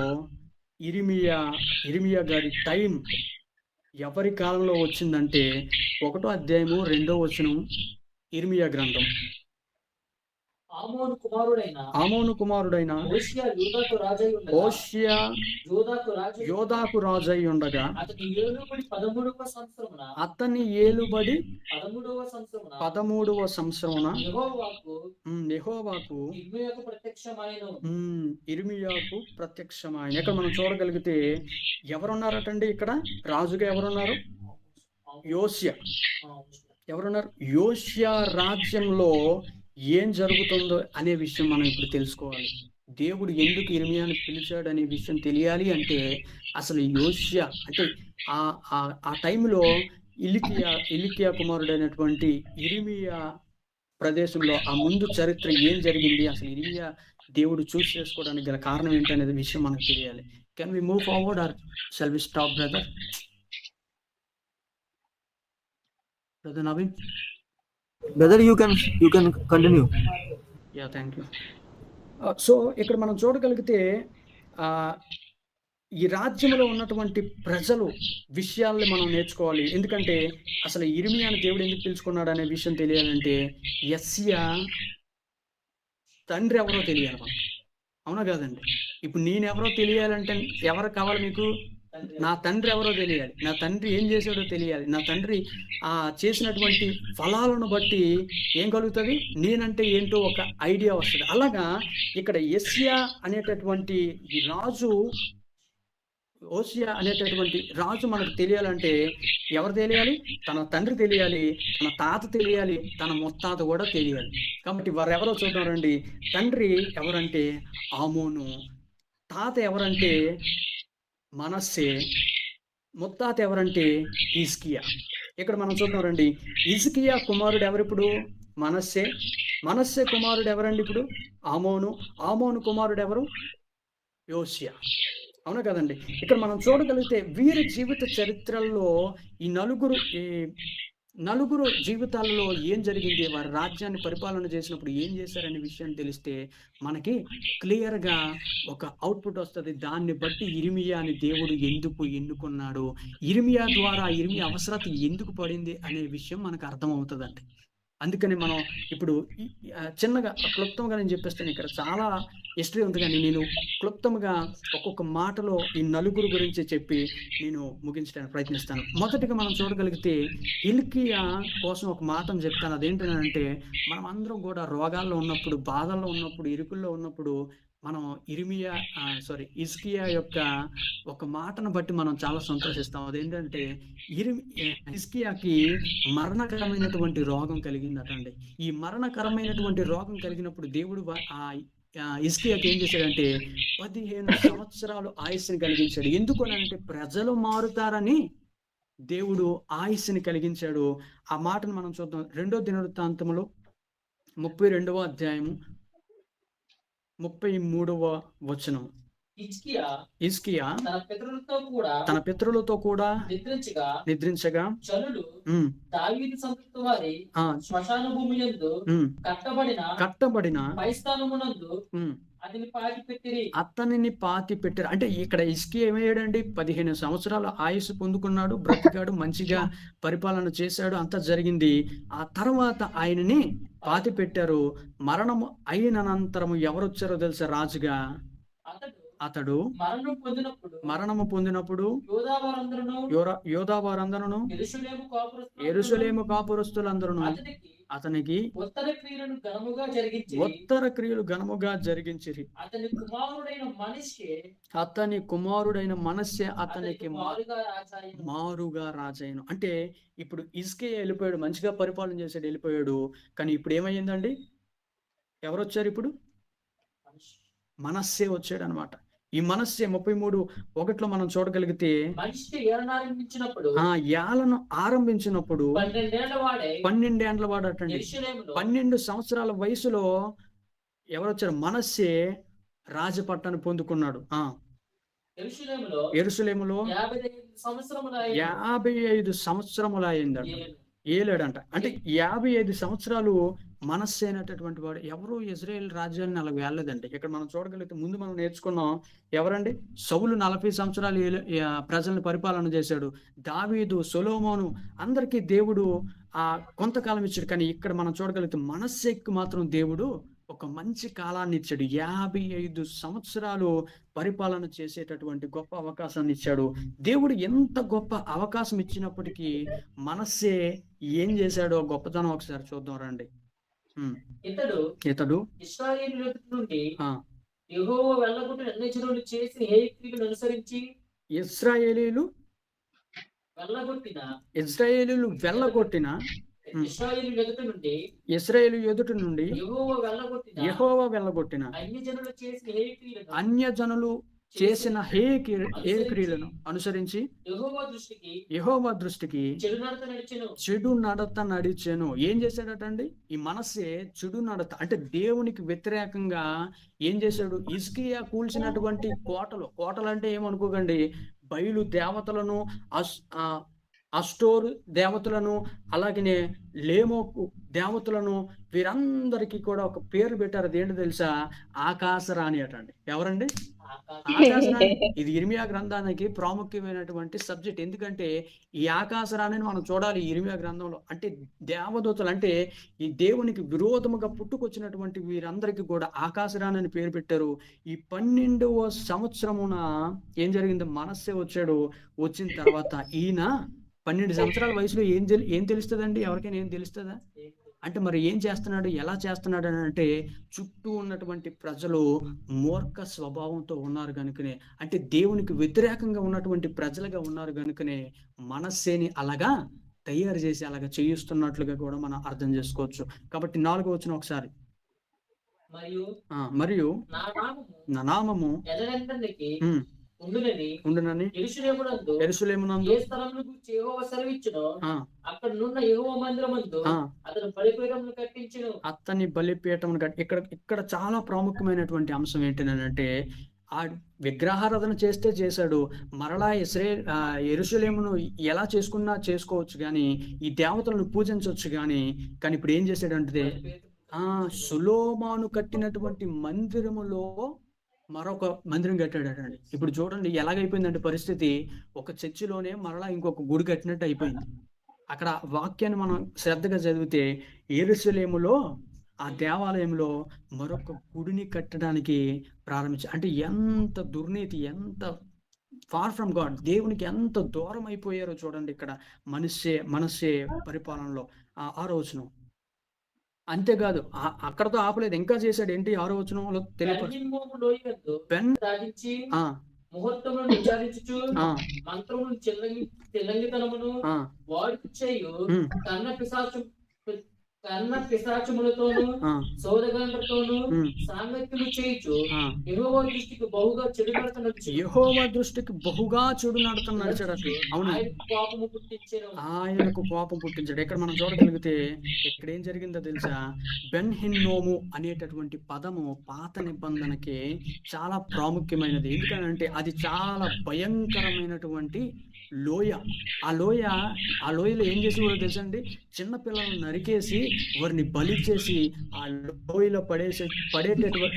ఇర్మియా గారి టైం ఎవరి కాలంలో వచ్చిందంటే 1వ అధ్యాయము 2వ వచనం ఇర్మియా గ్రంథం. ఆమోను కుమారుడైన హోషేయ యోధాకు రాజై ఉండగా అతని ఏలుబడి 13వ సంవత్సరమున యెహోవాకు ఇర్మియాకు ప్రత్యక్షమైన. ఇక్కడ మనం చూడగలిగితే ఎవరున్నారటండి, ఇక్కడ రాజుగా ఎవరున్నారు, యోషియా. ఎవరున్నారు, యోషియా రాజ్యంలో ఏం జరుగుతుందో అనే విషయం మనం ఇప్పుడు తెలుసుకోవాలి. దేవుడు ఎందుకు ఇర్మియాని పిలిచాడు అనే విషయం తెలియాలి అంటే అసలు యోషియా అంటే ఆ టైంలో ఇల్కియా కుమారుడైనటువంటి ఇర్మియా ప్రదేశంలో ఆ ముందు చరిత్ర ఏం జరిగింది, అసలు ఇర్మియా దేవుడు చూస్ చేసుకోవడానికి గల కారణం ఏంటనేది విషయం మనకు తెలియాలి. Can we move forward or shall we stop brother Naveen? Brother, you can continue. Yeah, thank you. So ఇక్కడ మనం చూడగలిగితే ఈ రాజ్యంలో ఉన్నటువంటి ప్రజలు విషయాల్ని మనం నేర్చుకోవాలి. ఎందుకంటే అసలు ఇర్మియాని దేవుడు ఎందుకు పిలుచుకున్నాడు అనే విషయం తెలియాలంటే యెస్యా తండ్రి ఎవరో తెలియాలి మనకు, అవునా కాదండి? ఇప్పుడు నేనెవరో తెలియాలంటే ఎవరు కావాలి మీకు? నా తండ్రి ఎవరో తెలియాలి, నా తండ్రి ఏం చేశాడో తెలియాలి, నా తండ్రి చేసినటువంటి ఫలాలను బట్టి ఏం కలుగుతుంది, నేనంటే ఏంటో ఒక ఐడియా వస్తుంది. అలాగా ఇక్కడ యెస్యా అనేటటువంటి ఈ రాజు, హోషేయ అనేటటువంటి రాజు మనకు తెలియాలంటే ఎవరు తెలియాలి? తన తండ్రి తెలియాలి, తన తాత తెలియాలి, తన ముత్తాత కూడా తెలియాలి. కాబట్టి వారు ఎవరో చూద్దారండి. తండ్రి ఎవరంటే ఆమోను, తాత ఎవరంటే మనస్సే, ముత్తాత ఎవరంటే హిజ్కియా. ఇక్కడ మనం చూద్దాం రండి. హిజ్కియా కుమారుడు ఎవరిప్పుడు? మనస్సే కుమారుడు ఎవరండి ఇప్పుడు? ఆమోను కుమారుడు ఎవరు? యోషియా. అవునా కదండి? ఇక్కడ మనం చూడగలిగితే వీరి జీవిత చరిత్రల్లో ఈ నలుగురు జీవితాలలో ఏం జరిగింది, వారి రాజ్యాన్ని పరిపాలన చేసినప్పుడు ఏం చేశారనే విషయాన్ని తెలిస్తే మనకి క్లియర్గా ఒక అవుట్పుట్ వస్తుంది. దాన్ని బట్టి ఇర్మియాని దేవుడు ఎందుకు ఎన్నుకున్నాడు, ఇర్మియా ద్వారా ఇర్మియా అవసరత ఎందుకు పడింది అనే విషయం మనకు అర్థమవుతుందండి. అందుకని మనం ఇప్పుడు చిన్నగా క్లుప్తంగా నేను చెప్పేస్తాను. ఇక్కడ చాలా హిస్టరీ ఉంది, కానీ నేను క్లుప్తంగా ఒక్కొక్క మాటలో ఈ నలుగురు గురించి చెప్పి నేను ముగించడానికి ప్రయత్నిస్తాను. మొదటిగా మనం చూడగలిగితే హిల్కియా కోసం ఒక మాటను చెప్తాను. అదేంటంటే మనం అందరం కూడా రోగాల్లో ఉన్నప్పుడు, బాధల్లో ఉన్నప్పుడు, ఇరుకుల్లో ఉన్నప్పుడు మనం హిజ్కియా యొక్క ఒక మాటను బట్టి మనం చాలా సంతోషిస్తాం. అదేంటంటే హిజ్కియాకి మరణకరమైనటువంటి రోగం కలిగిందటండి. ఈ మరణకరమైనటువంటి రోగం కలిగినప్పుడు దేవుడు హిజ్కియాకి ఏం చేశాడంటే 15 సంవత్సరాలు ఆయుస్సుని కలిగించాడు. ఎందుకు అంటే ప్రజలు మారుతారని దేవుడు ఆయుస్సుని కలిగించాడు. ఆ మాటను మనం చూద్దాం. 2వ దినవృత్తాంతములో 32వ అధ్యాయము 33వ వచనం. హిజ్కియా తన పితరులతో కూడా నిద్రించగా జనులు దావీదు సంతతి వారి శ్మశాన భూమి యందు కట్టబడిన పైస్థానమునందు అతనిని పాతి పెట్టారు. అంటే ఇక్కడ హిజ్కియా ఏమయ్యాడండి? 15 సంవత్సరాల ఆయుష్ పొందుకున్నాడు, బ్రతికాడు, మంచిగా పరిపాలన చేశాడు, అంతా జరిగింది. ఆ తర్వాత ఆయనని పాతి పెట్టారు. మరణము అయినంతరము ఎవరొచ్చారో తెలుసా రాజుగా? అతడు మరణము పొందినప్పుడు యోధా వారందరూ యెరూషలేము కాపురస్తులందరూ అతనికి ఉత్తర క్రియలు ఘనముగా జరిగించిరి. అతని కుమారుడైన మనష్షే అతనికి మారుగా రాజైన. అంటే ఇప్పుడు హిజ్కియా వెళ్ళిపోయాడు, మంచిగా పరిపాలన చేశాడు, వెళ్ళిపోయాడు. కానీ ఇప్పుడు ఏమైందండి? ఎవరొచ్చారు ఇప్పుడు? మనష్షే వచ్చాడు అనమాట. ఈ మనష్షే 33:1 మనం చూడగలిగితే ఏలను ఆరంభించినప్పుడు 12 ఏండ్ల వాడటండి. 12 సంవత్సరాల వయసులో ఎవరొచ్చారు? మనష్షే రాజపట్టాన్ని పొందుకున్నాడు. యెరూషలేములో 55 సంవత్సరములు అయిందంట, ఏలాడంట. అంటే 55 సంవత్సరాలు మనష్షే అనేటటువంటి వాడు ఎవరు ఇజ్రాయేల్ రాజ్యాన్ని అలా వెళ్ళలేదండి. ఇక్కడ మనం చూడగలిగితే ముందు మనం నేర్చుకున్నాం ఎవరండి? సౌలు 40 సంవత్సరాలు ప్రజల్ని పరిపాలన చేశాడు. దావీదు, సొలొమోను అందరికీ దేవుడు కొంతకాలం ఇచ్చాడు. కానీ ఇక్కడ మనం చూడగలిగితే మనష్షేకి మాత్రం దేవుడు ఒక మంచి కాలాన్ని ఇచ్చాడు. 55 సంవత్సరాలు పరిపాలన చేసేటటువంటి గొప్ప అవకాశాన్ని ఇచ్చాడు. దేవుడు ఎంత గొప్ప అవకాశం ఇచ్చినప్పటికీ మనష్షే ఏం చేశాడో గొప్పతనం ఒకసారి చూద్దాం రండి. ఇతడు ఇశ్రాయేలు నుండి యెహోవా వెళ్ళగొట్టిన అన్ని జనులు చేసిన హేయక్రియలను అనుసరించి ఇశ్రాయేలీలు వెళ్ళగొట్టిన ఇశ్రాయేలు ఎదుటి నుండి యెహోవా వెళ్ళగొట్టిన అన్యజనులు చేసిన హేయక్రియలను అనుసరించి యెహోవా దృష్టికి చెడు నడత నడిచెను. ఏం చేశాడటండి? ఈ మనష్షే చెడు నడత అంటే దేవునికి వ్యతిరేకంగా ఏం చేశాడు? హిజ్కియా కూల్చినటువంటి కోటలు అంటే ఏమనుకోకండి, బయలు దేవతలను, అష్టోరు దేవతలను, అలాగనే లేమోకు దేవతలను, వీరందరికీ కూడా ఒక పేరు పెట్టారు. అదేంటో తెలుసా? ఆకాశరాణి అటండి. ఎవరండి? ఆకాశరాణి. ఇది ఇర్మియా గ్రంథానికి ప్రాముఖ్యమైనటువంటి సబ్జెక్ట్. ఎందుకంటే ఈ ఆకాశరాణిని మనం చూడాలి ఇర్మియా గ్రంథంలో. అంటే దేవదూతలు అంటే ఈ దేవునికి విరోధముగా పుట్టుకొచ్చినటువంటి వీరందరికీ కూడా ఆకాశరాణి అని పేరు పెట్టారు. ఈ 12వ సంవత్సరమున ఏం జరిగింది? మనష్షే వచ్చాడు. వచ్చిన తర్వాత ఈయన 12 సంవత్సరాల వయసులో ఏం తెలుస్తుందండి? ఎవరికైనా ఏం తెలుస్తుందా? అంటే మరి ఏం చేస్తున్నాడు, ఎలా చేస్తున్నాడు అని అంటే చుట్టూ ఉన్నటువంటి ప్రజలు మూర్ఖ స్వభావంతో ఉన్నారు కనుకనే, అంటే దేవునికి వ్యతిరేకంగా ఉన్నటువంటి ప్రజలుగా ఉన్నారు కనుకనే మనష్షేని అలాగా తయారు చేసి అలాగా చేయిస్తున్నట్లుగా కూడా మనం అర్థం చేసుకోవచ్చు. కాబట్టి 4వ వచనం ఒకసారి. మరియు నా నామము ఉండునని యెరూషలేమునందు అతని బలిపీఠమును ఇక్కడ చాలా ప్రాముఖ్యమైనటువంటి అంశం ఏంటంటే ఆ విగ్రహారాధన చేశాడు. మరలా యెరూషలేమును ఎలా చేసుకున్నా చేసుకోవచ్చు కానీ ఈ దేవతలను పూజించవచ్చు కానీ ఇప్పుడు ఏం చేశాడంటే సొలొమోను కట్టినటువంటి మందిరములో మరొక మందిరం కట్టాడండి. ఇప్పుడు చూడండి ఎలాగైపోయిందంటే పరిస్థితి, ఒక చర్చిలోనే మరలా ఇంకొక గుడి కట్టినట్టు అయిపోయింది. అక్కడ వాక్యాన్ని మనం శ్రద్ధగా చదివితే యెరూషలేములో ఆ దేవాలయంలో మరొక గుడిని కట్టడానికి ప్రారంభించారు. అంటే ఎంత దుర్నీతి, ఎంత ఫార్ ఫ్రమ్ గాడ్, దేవునికి ఎంత దూరం అయిపోయారో చూడండి ఇక్కడ మనష్షే పరిపాలనలో. 6వ వచనం. అంతేకాదు అక్కడతో ఆపలేదు, ఇంకా చేశాడు. ఏంటి 6వ వచనంలో తెలియపరచు. బెన్హిన్నోము లోయయందు బెన్ సాగించి ఆ ముహూర్తములను విచారించుచు ఆ మంత్రమును చెల్లంగితనమును ఆ వాడుకు చేయు ఉమ్, కన్న పిశాచములతోను ఆ సౌదగండ్రతోను ఉమ్, సాంగత్యము చేయుచు ఆ యెహోవా దృష్టికి బహుగా చెడు నడతనొచ్చు. యెహోవా దృష్టికి బహుగా చెడు నడత నడిచాడు అసలు. అవును, ఆయనకు కోపము పుట్టించెను. ఆయనకు కోపం పుట్టించాడు. ఇక్కడ మనం చూడగలిగితే ఇక్కడ ఏం జరిగిందో తెలుసా? బెన్ హిన్నోము అనేటటువంటి పదము పాత నిబంధనకి చాలా ప్రాముఖ్యమైనది. ఎందుకంటే అది చాలా భయంకరమైనటువంటి లోయ. ఆ లోయలో ఏం చేసేవారో తెలుసా అండి? చిన్న పిల్లలను నరికేసి వారిని బలి చేసి ఆ లోయలో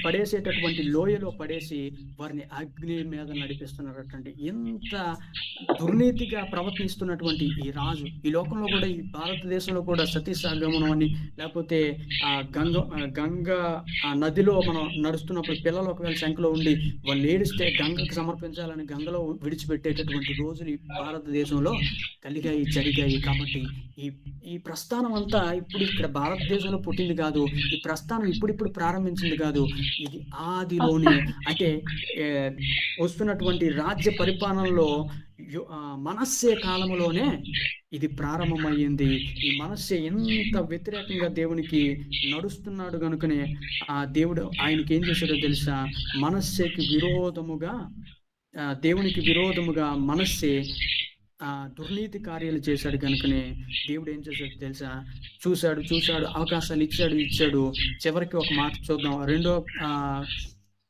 పడేసేటటువంటి లోయలో పడేసి వారిని అగ్ని మీద నడిపిస్తున్నారటండి. ఎంత దుర్నీతిగా ప్రవర్తిస్తున్నటువంటి ఈ రాజు. ఈ లోకంలో కూడా, ఈ భారతదేశంలో కూడా సతీ సహగమనం అని, లేకపోతే ఆ గంగ ఆ నదిలో మనం నడుస్తున్నప్పుడు పిల్లలు ఒకవేళ శంఖలో ఉండి వాళ్ళు ఏడిస్తే గంగకు సమర్పించాలని గంగలో విడిచిపెట్టేటటువంటి రోజులు ఈ భారతదేశంలో కలిగాయి, జరిగాయి. కాబట్టి ఈ ప్రస్థానం అంతా ఇప్పుడు ఇక్కడ భారతదేశంలో పుట్టింది కాదు. ఈ ప్రస్థానం ఇప్పుడు ప్రారంభించింది కాదు. ఇది ఆదిలోనే, అంటే వస్తున్నటువంటి రాజ్య పరిపాలనలో మనస్సే కాలంలోనే ఇది ప్రారంభమయ్యింది. ఈ మనస్సే ఎంత వ్యతిరేకంగా దేవునికి నడుస్తున్నాడు కనుకనే ఆ దేవుడు ఆయనకి ఏం చేశాడో తెలుసా? మనస్సేకి విరోధముగా, దేవునికి విరోధముగా మనస్సే దుర్నీతి కార్యాలు చేశాడు కనుకనే దేవుడు ఏం చేశాడు తెలుసా? చూశాడు, అవకాశాలు ఇచ్చాడు. చివరికి ఒక మాట చూద్దాం. 2వ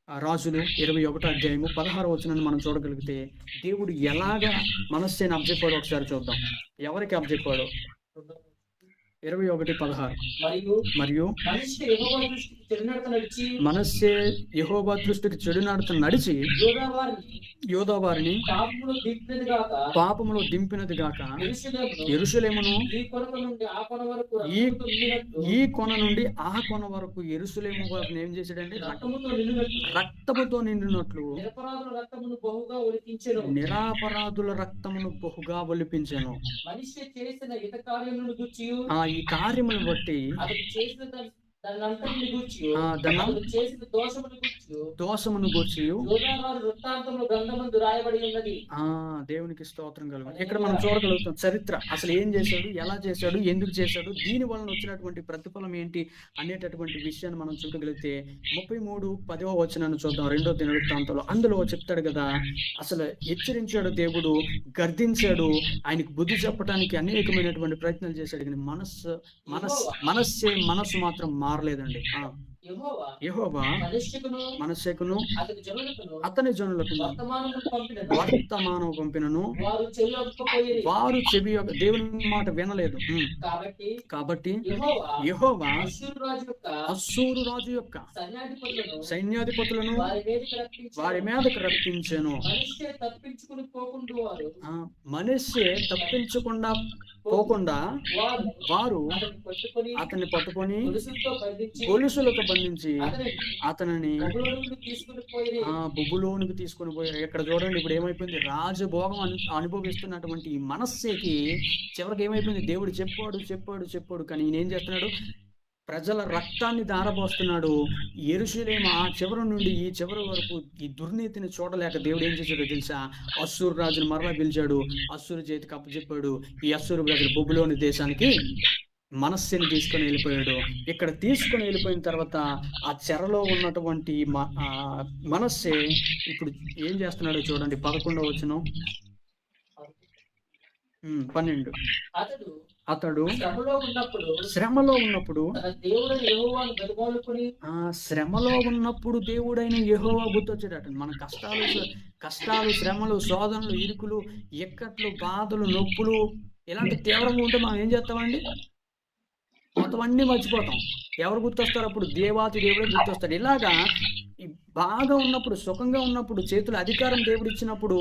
రాజులు 21వ అధ్యాయము 16వ వచనాన్ని మనం చూడగలిగితే దేవుడు ఎలాగా మనస్సేని అబ్జెక్ట్ ఒకసారి చూద్దాం. ఎవరికి అబ్జెక్ట్ 21:16 మరియు మనస్సే యెహోవా దృష్టికి చెడు నడత నడిచి యోధా వారిని పాపములో దింపినది గాక యెరూషలేమును ఈ కొన నుండి ఆ కొన వరకు యెరూషలేము వారిని ఏం చేశాడంటే రక్తముతో నిండినట్లు నిరాపరాధుల రక్తమును బహుగా ఒలిపించాను. ఈ కార్యములను బట్టి దోషమును గూర్చి దేవునికి స్తోత్రం కలుగు. ఇక్కడ మనం చూడగలుగుతాం చరిత్ర, అసలు ఏం చేశాడు, ఎలా చేశాడు, ఎందుకు చేశాడు, దీని వలన వచ్చినటువంటి ప్రతిఫలం ఏంటి అనేటటువంటి విషయాన్ని మనం చూడగలిగితే 33:10వ వచనాన్ని చూద్దాం. 2వ దినవృత్తాంతంలో అందులో చెప్తాడు కదా, అసలు హెచ్చరించాడు దేవుడు, గర్దించాడు, ఆయనకు బుద్ధి చెప్పడానికి అనేకమైనటువంటి ప్రయత్నాలు చేశాడు. కానీ మనస్సు మాత్రం మారలేదండి. యెహోవా మనస్సుకును అతని జనులకు వర్తమానం పంపినను వారు చెవి దేవుని మాట వినలేదు. కాబట్టి యెహోవా అష్షూరు రాజు యొక్క సైన్యాధిపతులను వారి మీదకు రప్పించెను. మనస్సే తప్పించకుండా పోకుండా వారు అతన్ని పట్టుకొని గొలుసులతో బంధించి అతనిని బొబ్బులోనికి తీసుకుని పోయారు. ఇక్కడ చూడండి, ఇప్పుడు ఏమైపోయింది? రాజభోగం అనుభవిస్తున్నటువంటి ఈ మనస్సేకి చివరికి ఏమైపోయింది? దేవుడు చెప్పాడు కానీ ఈయన ఏం చేస్తున్నాడు? ప్రజల రక్తాన్ని ధారపోస్తున్నాడు. యెరూషలేము ఆ చివరి నుండి ఈ చివరి వరకు ఈ దుర్నీతిని చూడలేక దేవుడు ఏం చేశాడో తెలుసా? అష్షూరు రాజును మరలా పిలిచాడు, అష్షూరు చేతికి అప్పచెప్పాడు. ఈ అష్షూరు ప్రజలు బొబులోని దేశానికి మనస్సుని తీసుకొని వెళ్ళిపోయాడు. ఇక్కడ తీసుకొని వెళ్ళిపోయిన తర్వాత ఆ చెరలో ఉన్నటువంటి మనస్సే ఇప్పుడు ఏం చేస్తున్నాడో చూడండి. 11వ వచనం 12. అతడు శ్రమలో ఉన్నప్పుడు దేవుడైన యెహోవా గుర్తొచ్చాడట. మన కష్టాలు శ్రమలు శోధనలు ఇరుకులు ఇక్కట్లు బాధలు నొప్పులు ఇలాంటి తీవ్రంగా ఉంటే మనం ఏం చేస్తామండి? మొత్తం అన్ని మర్చిపోతాం. ఎవరు గుర్తొస్తారు అప్పుడు? దేవాతి దేవుడే గుర్తొస్తాడు. ఇలాగా బాగా ఉన్నప్పుడు, సుఖంగా ఉన్నప్పుడు, చేతుల అధికారం దేవుడు ఇచ్చినప్పుడు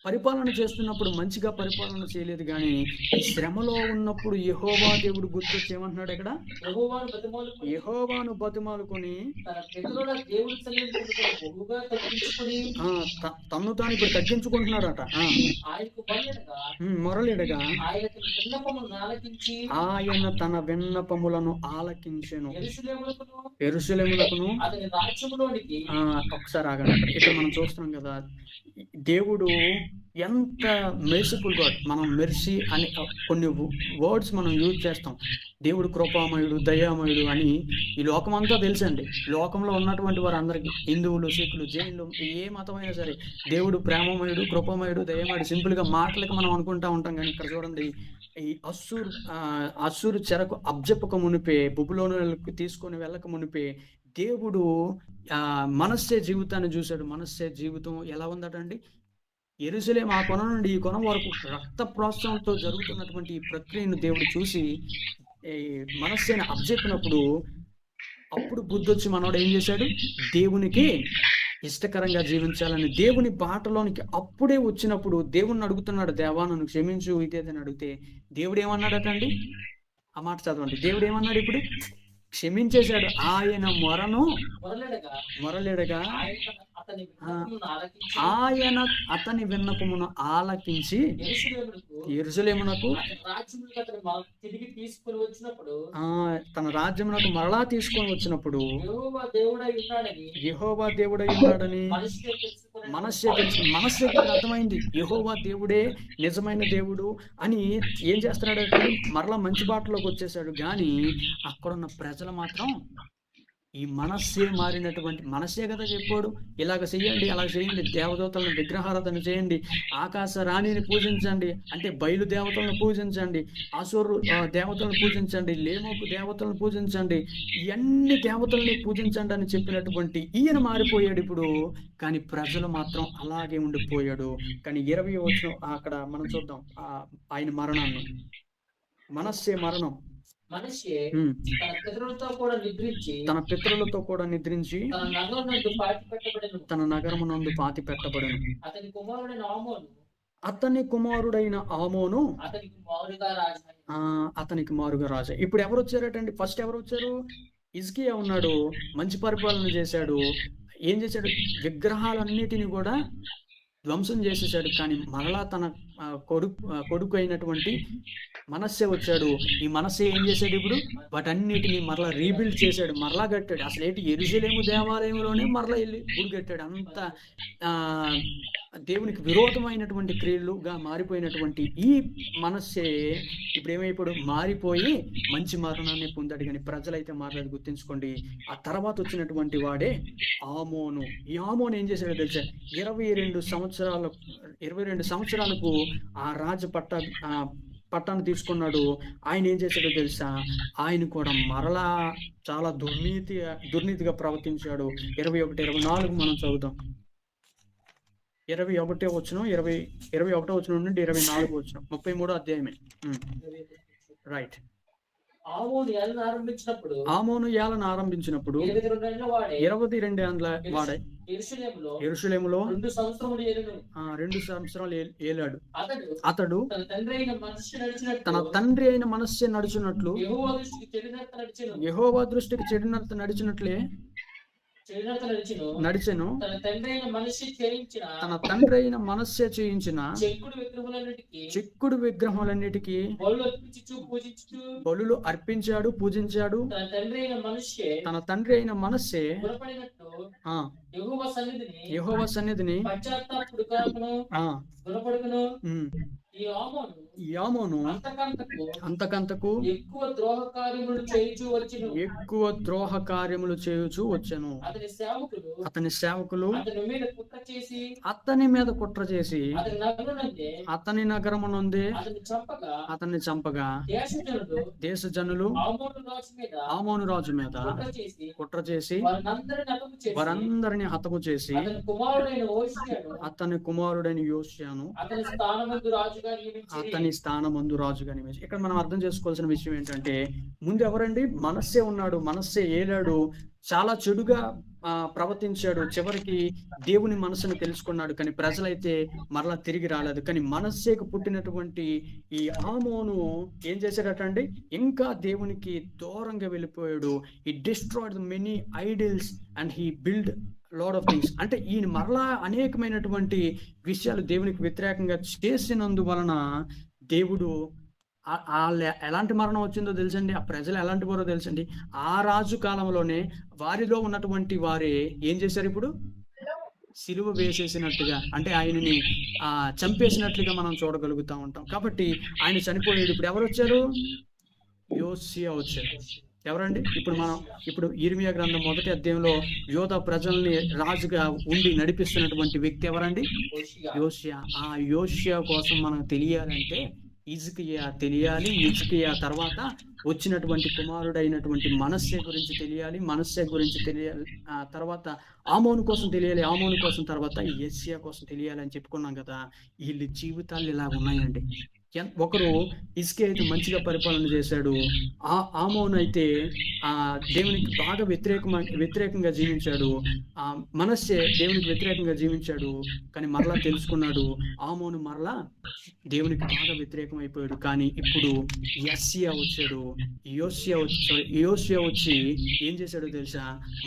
పరిపాలన చేస్తున్నప్పుడు మంచిగా పరిపాలన చేయలేదు, కానీ ఈ శ్రమలో ఉన్నప్పుడు యెహోవా దేవుడు గుర్తొచ్చి ఏమంటున్నాడు ఇక్కడ, యెహోవాను బతిమాలుకొని యెహోవాను బతిమాలుకొని తన పితరుల దేవుని సన్నిధిని బహుగా తగ్గించుకొని తన్ను తాను ఇప్పుడు తగ్గించుకుంటున్నాడట. ఆయనకు మొరలిడగా ఆయన తన విన్నపములను ఆలకించి ఆయన తన విన్నపములను ఆలకించెను, యెరూషలేమునకును యెరూషలేమునకును. అతని రాజ్యములోనికి ఒకసారి ఆగండి అక్కడ. ఇక్కడ మనం చూస్తున్నాం కదా, దేవుడు ఎంత మెర్సిఫుల్ గాడ్. మనం మెర్సీ అని కొన్ని వర్డ్స్ మనం యూజ్ చేస్తాం. దేవుడు కృపామయుడు, దయామయుడు అని ఈ లోకం అంతా తెలుసండి. లోకంలో ఉన్నటువంటి వారందరికీ, హిందువులు, సిక్కులు, జైన్లు, ఏ మతమైనా సరే, దేవుడు ప్రేమమయుడు, కృపామయుడు, దయామయుడు సింపుల్ గా మాటలకు మనం అనుకుంటా ఉంటాం. కానీ ఇక్కడ చూడండి, ఈ అస్సూరు చెరకు అబ్జెప్పక మునిపే, బబులోనులకు తీసుకొని వెళ్ళక మునిపే దేవుడు మనస్సే జీవితాన్ని చూశాడు. మనస్సే జీవితం ఎలా ఉందటండి, యెరూషలేము ఆ కొన నుండి ఈ కొన వరకు రక్త ప్రోత్సాహంతో జరుగుతున్నటువంటి ఈ ప్రక్రియను దేవుడు చూసి మనస్సేని అబ్జెప్పినప్పుడు, అప్పుడు బుద్ధొచ్చి మనోడు ఏం చేశాడు, దేవునికి ఇష్టకరంగా జీవించాలని దేవుని బాటలోనికి అప్పుడే వచ్చినప్పుడు దేవుణ్ణి అడుగుతున్నాడు, దేవా నన్ను క్షమించు ఇదేదని అడిగితే దేవుడు ఏమన్నాడటండి, ఆ మాట చదవండి. దేవుడు ఏమన్నాడు, ఇప్పుడు క్షమించేశాడు. ఆయన మొరలిడగా ఆయన అతని విన్నపమును ఆలకించి యెరూషలేమునకు తన రాజ్యమునకు మరలా తీసుకొని వచ్చినప్పుడు యెహోవా దేవుడై ఉన్నాడని మనస్సుకి అర్థమైంది. యెహోవా దేవుడే నిజమైన దేవుడు అని ఏం చేస్తున్నాడు, మరలా మంచి బాటలోకి వచ్చేసాడు. కానీ అక్కడున్న ప్రజలు మాత్రం ఈ మనస్సే మారినటువంటి, మనస్సే కదా చెప్పాడు, ఇలాగ చెయ్యండి, అలాగ చేయండి, దేవదూతలను విగ్రహారాధన చేయండి, ఆకాశ రాణిని పూజించండి, అంటే బయలు దేవతలను పూజించండి, అసూరు దేవతలను పూజించండి, లేమోకు దేవతలను పూజించండి, ఇవన్నీ దేవతల్ని పూజించండి అని చెప్పినటువంటి ఈయన మారిపోయాడు ఇప్పుడు. కానీ ప్రజలు మాత్రం అలాగే ఉండిపోయాడు. కానీ 20వ వచనం అక్కడ మనం చూద్దాం ఆయన మరణాన్ని. మనస్సే మరణం. తన పితరులతో కూడా నిద్రించి తన నగరమునందు పాతి పెట్టబడెను. అతని కుమారుడైన ఆమోను అతనికి మారుగా రాజా. ఇప్పుడు ఎవరు వచ్చారటండి, ఫస్ట్ ఎవరు వచ్చారు, హిజ్కియా ఉన్నాడు, మంచి పరిపాలన చేశాడు. ఏం చేశాడు, విగ్రహాలన్నిటిని కూడా ధ్వంసం చేసేసాడు. కానీ మరలా తన కొడుకు అయినటువంటి మనస్సే వచ్చాడు. ఈ మనస్సే ఏం చేశాడు, ఇప్పుడు వాటన్నిటిని మరలా రీబిల్డ్ చేశాడు, మరలా కట్టాడు. అసలు ఏంటి, యెరూషలేము దేవాలయంలోనే మరలా వెళ్ళి గుడి కట్టాడు. అంత దేవునికి విరోధమైనటువంటి క్రియలుగా మారిపోయినటువంటి ఈ మనస్సే ఇప్పుడు ఏమైపోయాడు, మారిపోయి మంచి మరణాన్ని పొందాడు. కానీ ప్రజలైతే మారలేదు. గుర్తించుకోండి. ఆ తర్వాత వచ్చినటువంటి వాడే ఆమోను. ఈ ఆమోను ఏం చేశాడో తెలుసా, 22 సంవత్సరాలకు ఆ రాజు పట్టాన్ని తీసుకున్నాడు. ఆయన ఏం చేశాడో తెలుసా, ఆయన కూడా మరలా చాలా దుర్నీతిగా ప్రవర్తించాడు. 21-24 మనం చదువుతాం. 21వ వచనం 21వ వచనం నుండి 24వ వచనం, 33వ అధ్యాయమే. రైట్. ఆమోను ఏలన ఆరంభించినప్పుడు 22 ఏళ్ల వాడే యెరూషలేములో 2 సంవత్సరాలు ఏలాడు. అతడు తన తండ్రి అయిన మనస్సే నడుచున్నట్లు, యెహోవా దృష్టికి చెడినట్టు నడిచినట్లే నడిచెను. తన తండ్రి అయిన మనస్సే చేయించిన చెక్కుడు విగ్రహములన్నిటికీ బలులు అర్పించాడు, పూజించాడు. తన తండ్రి అయిన మనస్సే యెహోవా సన్నిధిని ఈ ఆమోను అంతకంతకు ఎక్కువ ద్రోహ కార్యములు చేయుచు వచ్చెను. అతని సేవకులు అతని మీద కుట్ర చేసి అతని నగరమునందే అతన్ని చంపగా దేశ జనులు ఆమోను రాజు మీద కుట్ర చేసి వారందరిని హతము చేసి అతని కుమారుడైన యోషియాను రాజుగా నియమించిరి. అతని స్థానమందు రాజుగా నియమించి. ఇక్కడ మనం అర్థం చేసుకోవాల్సిన విషయం ఏంటంటే, ముందు ఎవరండి? మనస్సే ఉన్నాడు, మనస్సే ఏలాడు, చాలా చెడుగా ప్రవర్తించాడు. చివరికి దేవుని మనసును తెలుసుకున్నాడు, కానీ ప్రజలైతే మరలా తిరిగి రాలేదు. కానీ మనస్సేకు పుట్టినటువంటి ఈ ఆమోను ఏం చేశాడటండి? ఇంకా దేవునికి దూరంగా వెళ్ళిపోయాడు. He destroyed the many idols and he build lot of things. అంటే ఈయన మరలా అనేకమైనటువంటి విషయాలు దేవునికి వ్యతిరేకంగా చేసినందువలన దేవుడు ఎలాంటి మరణం వచ్చిందో తెలుసండి, ఆ ప్రజలు ఎలాంటి వారో తెలుసండి. ఆ రాజు కాలంలోనే వారిలో ఉన్నటువంటి వారే ఏం చేశారు? ఇప్పుడు సిలువ వేసేసినట్టుగా, అంటే ఆయనని చంపేసినట్లుగా మనం చూడగలుగుతా ఉంటాం. కాబట్టి ఆయన చనిపోయాడు. ఇప్పుడు ఎవరు వచ్చారు? యోషియా వచ్చారు. ఎవరండి? ఇప్పుడు ఇర్మియా గ్రంథం 1వ అధ్యాయంలో యోధా ప్రజల్ని రాజుగా ఉండి నడిపిస్తున్నటువంటి వ్యక్తి ఎవరండి? యోషియా. ఆ యోషియా కోసం మనం తెలియాలంటే హిజ్కియా తెలియాలి. హిజ్కియా తర్వాత వచ్చినటువంటి కుమారుడైనటువంటి మనస్సే గురించి తెలియాలి. మనస్సే గురించి తెలియాలి, తర్వాత ఆమోను కోసం తెలియాలి. ఆమోను కోసం తర్వాత యోషియా కోసం తెలియాలి అని చెప్పుకున్నాం కదా. వీళ్ళ జీవితాలు ఇలా ఉన్నాయండి. ఒకరు హిజ్కియా అయితే మంచిగా పరిపాలన చేశాడు. ఆమోను అయితే దేవునికి బాగా వ్యతిరేకంగా జీవించాడు. మనస్సే దేవునికి వ్యతిరేకంగా జీవించాడు, కానీ మరలా తెలుసుకున్నాడు. ఆమోను మరలా దేవునికి బాగా వ్యతిరేకం అయిపోయాడు. కానీ ఇప్పుడు యోషియా వచ్చాడు. యోషియా వచ్చి ఏం చేశాడో తెలుసా?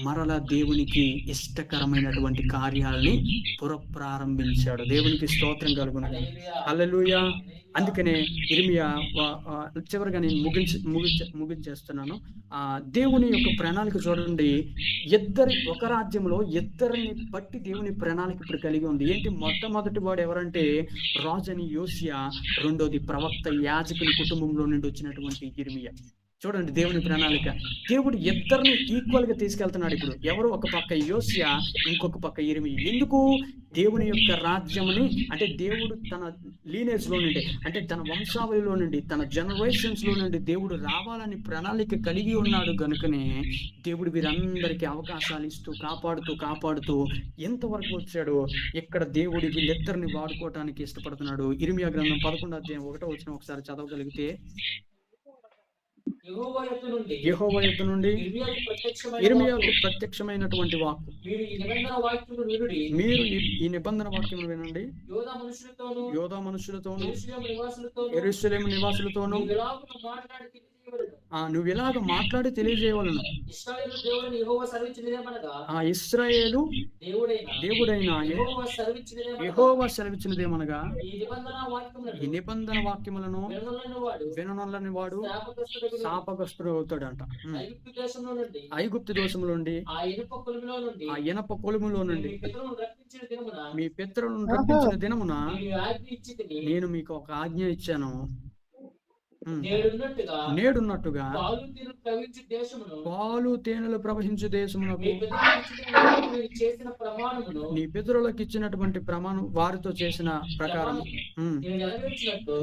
మరలా దేవునికి ఇష్టకరమైనటువంటి కార్యాలని పునఃప్రారంభించాడు. దేవునికి స్తోత్రం కలుగును. హల్లెలూయా. అందుకనే ఇర్మియా చివరిగా నేను ముగించేస్తున్నాను. దేవుని యొక్క ప్రణాళిక చూడండి. ఒక రాజ్యంలో ఇద్దరిని బట్టి దేవుని ప్రణాళిక ఇప్పుడు కలిగి ఉంది. ఏంటి? మొట్టమొదటి వాడు ఎవరంటే రాజు అని యోషియా, రెండోది ప్రవక్త యాజకుని కుటుంబంలో నుండి వచ్చినటువంటి ఇర్మియా. చూడండి దేవుని ప్రణాళిక. దేవుడు ఇద్దరిని ఈక్వల్ గా తీసుకెళ్తున్నాడు. ఇప్పుడు ఎవరు? ఒక పక్క యోషియా, ఇంకొక పక్క ఇర్మియా. ఎందుకు? దేవుని యొక్క రాజ్యముని, అంటే దేవుడు తన లీనేజ్ లో నుండి, అంటే తన వంశావళిలో నుండి, తన జనరేషన్స్ లో నుండి దేవుడు రావాలని ప్రణాళిక కలిగి ఉన్నాడు. కనుకనే దేవుడు వీరందరికీ అవకాశాలు ఇస్తూ కాపాడుతూ ఎంతవరకు వచ్చాడు. ఇక్కడ దేవుడు వీళ్ళిద్దరిని వాడుకోవటానికి ఇష్టపడుతున్నాడు. ఇర్మియా గ్రంథం 11వ అధ్యాయం 1వ వచనం ఒకసారి చదవగలిగితే, యెహోవా యొద్ద నుండి ఇర్మియాకు ప్రత్యక్షమైనటువంటి వాక్కు, మీరు ఈ నిబంధన వాక్యమును వినండి. యోధా మనుషులతోను యెరూషలేము నివాసులతోను నువ్వు ఇలాగ మాట్లాడి తెలియజేయవలను. ఇశ్రాయేలు దేవుడైన యెహోవా సెలవిచ్చినదేమనగా, ఈ నిబంధన వాక్యములను విననొల్లని వాడు శాపగ్రస్తుడు అవుతాడంట. ఐగుప్తు దేశంలో నుండి, ఆ ఇనప కొలుములో నుండి మీ పితరులను రప్పించిన దినమున నేను మీకు ఒక ఆజ్ఞ ఇచ్చాను. నేడున్నట్టుగా పాలు తేనెలు ప్రవహించు దేశమునకు నీ పితరులకు ఇచ్చినటువంటి ప్రమాణం వారితో చేసిన ప్రకారం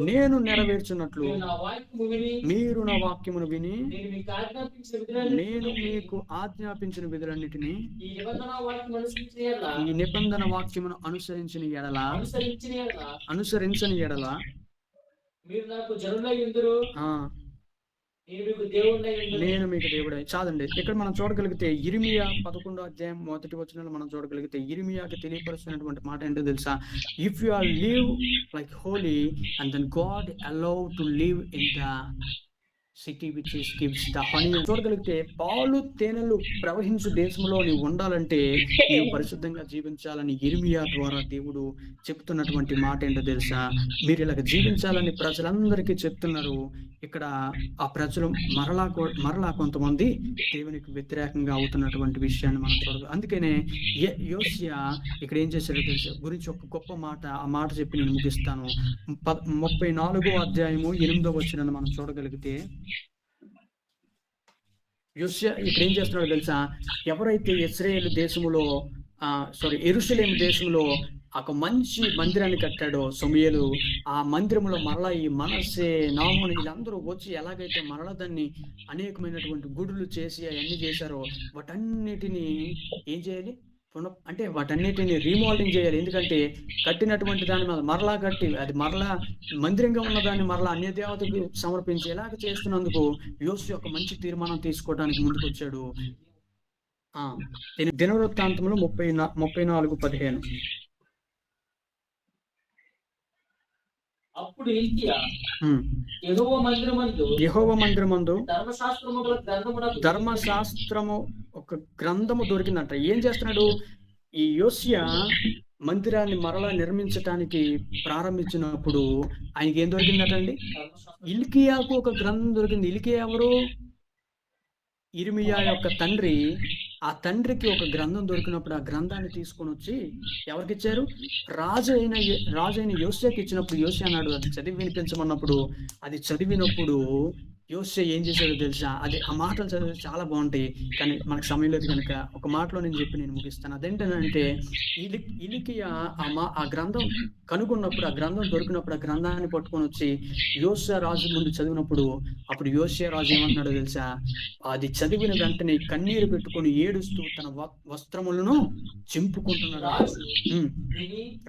నేను నెరవేర్చున్నట్లు మీరు నా వాక్యమును విని నేను మీకు ఆజ్ఞాపించిన విధులన్నిటినీ ఈ నిబంధన వాక్యమును అనుసరించని ఎడల మీరు నాకు జనులై ఉందురు, నేను మీకు దేవుడై. చాలండి. ఇక్కడ మనం చూడగలిగితే ఇర్మియా 11వ అధ్యాయం 1వ వచనంలో మనం చూడగలిగితే ఇర్మియాకి తెలియపరుస్తున్నటువంటి మాట ఏంటో తెలుసా? If you are live like holy and then God allow to live in the city which is gives the honey. చూడగలిగితే పాలు తేనెలు ప్రవహించు దేశంలో నీవు ఉండాలంటే నీవు పరిశుద్ధంగా జీవించాలని ఇర్మియా ద్వారా దేవుడు చెప్తున్నటువంటి మాట ఏంటో తెలుసా? మీరు ఇలాగ జీవించాలని ప్రజలందరికీ చెప్తున్నారు. ఇక్కడ ఆ ప్రజలు మరలా కొంతమంది దేవునికి వ్యతిరేకంగా అవుతున్నటువంటి విషయాన్ని మనం చూడదు. అందుకనే యోషియా ఇక్కడ ఏం చేశాడో తెలుసా గురించి ఒక గొప్ప మాట, ఆ మాట చెప్పి నేను ముగిస్తాను. 34వ అధ్యాయము 8వ వచనాన్ని మనం చూడగలిగితే యోషియా ఇక్కడ ఏం చేస్తున్నాడో తెలుసా? ఎవరైతే ఇశ్రాయేలు దేశములో యెరూషలేము దేశంలో ఒక మంచి మందిరాన్ని కట్టాడో సమూయేలు, ఆ మందిరంలో మరలా ఈ మనస్సే, నామోను వీళ్ళందరూ వచ్చి ఎలాగైతే మరలా దాన్ని అనేకమైనటువంటి గుడులు చేసి అవన్నీ చేశారో వాటన్నిటినీ ఏం చేయాలి? అంటే వాటన్నిటిని రీమోల్డింగ్ చేయాలి. ఎందుకంటే కట్టినటువంటి దాన్ని మరలా కట్టి అది మరలా మందిరంగా ఉన్న దాన్ని మరలా అన్య దేవతకు సమర్పించి ఎలాగ చేస్తున్నందుకు యోషువ ఒక మంచి తీర్మానం తీసుకోవడానికి ముందుకు వచ్చాడు. దినవృత్తాంతంలో 34:15. అప్పుడు హిల్కీయా యెహోవా మందిరమందు ధర్మశాస్త్రము ఒక గ్రంథము దొరికిందంట. ఏం చేస్తున్నాడు ఈ యోషియా? మందిరాన్ని మరలా నిర్మించటానికి ప్రారంభించినప్పుడు ఆయనకి ఏం దొరికిందటండి? హిల్కీయాకు ఒక గ్రంథం దొరికింది. హిల్కీయా ఎవరు? ఇర్మియా యొక్క తండ్రి. ఆ తండ్రికి ఒక గ్రంథం దొరికినప్పుడు ఆ గ్రంథాన్ని తీసుకొని వచ్చి ఎవరికి ఇచ్చారు? రాజు అయిన యోషియాకి ఇచ్చినప్పుడు యోషియా అన్నాడు అది చదివి వినిపించమన్నప్పుడు అది చదివినప్పుడు యోషియా ఏం చేశాడో తెలుసా? ఆ మాటలు చదివి చాలా బాగుంటాయి, కానీ మనకు సమయం లేదు కనుక ఒక మాటలో నేను ముగిస్తాను. అదేంటంటే హిల్కీయా ఆ గ్రంథం కనుగొన్నప్పుడు, ఆ గ్రంథం దొరికినప్పుడు ఆ గ్రంథాన్ని పట్టుకొని వచ్చి యోషియా రాజు ముందు చదివినప్పుడు అప్పుడు యోషియా రాజు ఏమంటున్నాడో తెలుసా? అది చదివిన వెంటనే కన్నీరు పెట్టుకొని ఏడుస్తూ తన వస్త్రములను చింపుకుంటున్నాడు.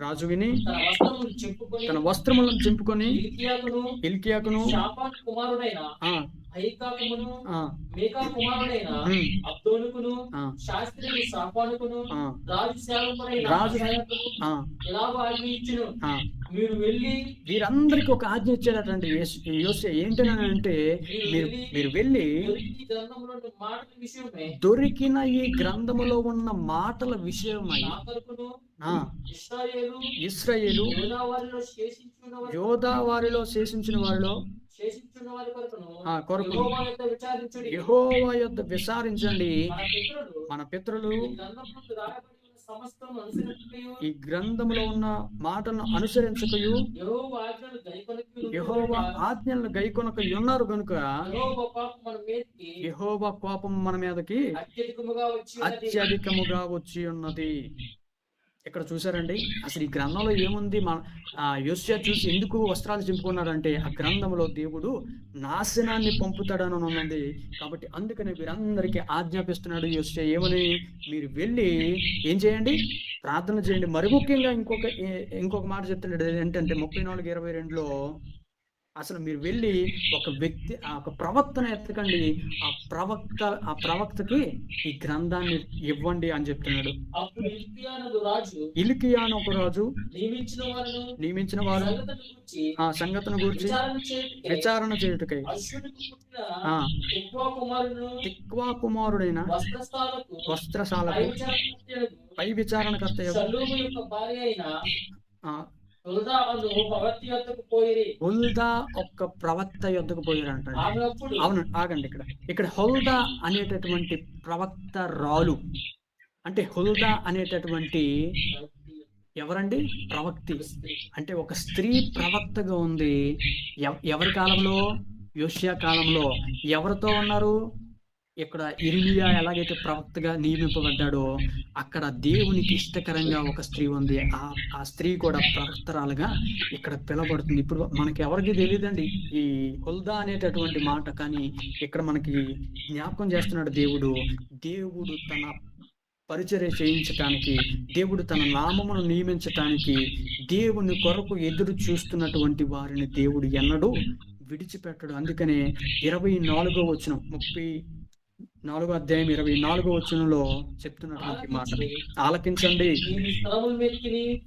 రాజు విని తన వస్త్రములను చింపుకొని హిల్కీయాకును మీకా కుమారుడైన అబ్దోనుకును శాస్త్రి షాఫానుకును రాజు సేవకుడైన ఇలాగ ఆజ్ఞ ఇచ్చును, మీరు వెళ్ళి వీరందరికి ఒక ఆజ్ఞ ఇచ్చాడటండి యోషియా. ఏంటనంటే మీరు వెళ్ళి దొరికిన ఈ గ్రంథములో ఉన్న మాటల విషయమై ఇశ్రాయేలు యోధా వారిలో శేషించిన వారిలో కొరకు యెహోవా యొద్ద విచారించండి. మన పితరులు ఈ గ్రంథములో ఉన్న మాటలను అనుసరించకయు యెహోవా ఆజ్ఞలను గైకొనక ఉన్నారు గనుక యెహోవా కోపం మన మీదకి అత్యధికముగా వచ్చి ఉన్నది. ఇక్కడ చూసారండి, అసలు ఈ గ్రంథంలో ఏముంది? యోషియా చూసి ఎందుకు వస్త్రాలు చింపుకున్నాడంటే ఆ గ్రంథంలో దేవుడు నాశనాన్ని పంపుతాడని ఉన్నది. కాబట్టి అందుకని వీరందరికీ ఆజ్ఞాపిస్తున్నాడు యోషియా ఏమని? మీరు వెళ్ళి ఏం చేయండి? ప్రార్థన చేయండి. మరి ముఖ్యంగా ఇంకొక మాట చెప్తున్నాడు ఏంటంటే 34:22లో అసలు మీరు వెళ్ళి ఒక ప్రవక్తను ఎత్తకండి, ఆ ప్రవక్తకి ఈ గ్రంథాన్ని ఇవ్వండి అని చెప్తున్నాడు. హిల్కీయాను ఒక రాజు నియమించిన వారు ఆ సంగతిని గురించి విచారణ చేయుటకై తిక్వా కుమారుడైన వస్త్రశాలకు పై విచారణకర్త హుల్దా ఒక్క ప్రవక్త యొద్దకు పోయారంట. అవును, ఆగండి. ఇక్కడ హుల్దా అనేటటువంటి ప్రవక్త రాలు. అంటే హుల్దా అనేటటువంటి ఎవరండి? ప్రవక్తి. అంటే ఒక స్త్రీ ప్రవక్తగా ఉంది. ఎవరి కాలంలో? యోషియా కాలంలో. ఎవరితో ఉన్నారు? ఇక్కడ ఇర్మియా ఎలాగైతే ప్రవక్తగా నియమింపబడ్డాడో అక్కడ దేవునికి ఇష్టకరంగా ఒక స్త్రీ ఉంది. ఆ స్త్రీ కూడా ప్రవక్తరాలుగా ఇక్కడ పిలవబడుతుంది. ఇప్పుడు మనకి ఎవరికి తెలియదండి ఈ హుల్దా అనేటటువంటి మాట, కానీ ఇక్కడ మనకి జ్ఞాపకం చేస్తున్నాడు దేవుడు తన పరిచర్య చేయించటానికి, దేవుడు తన నామమును నియమించటానికి, దేవుని కొరకు ఎదురు చూస్తున్నటువంటి వారిని దేవుడు ఎన్నడూ విడిచిపెట్టడు. అందుకనే 24వ వచనం 34వ అధ్యాయం 24వ వచనంలో చెప్తున్నటువంటి మాట ఆలకించండి.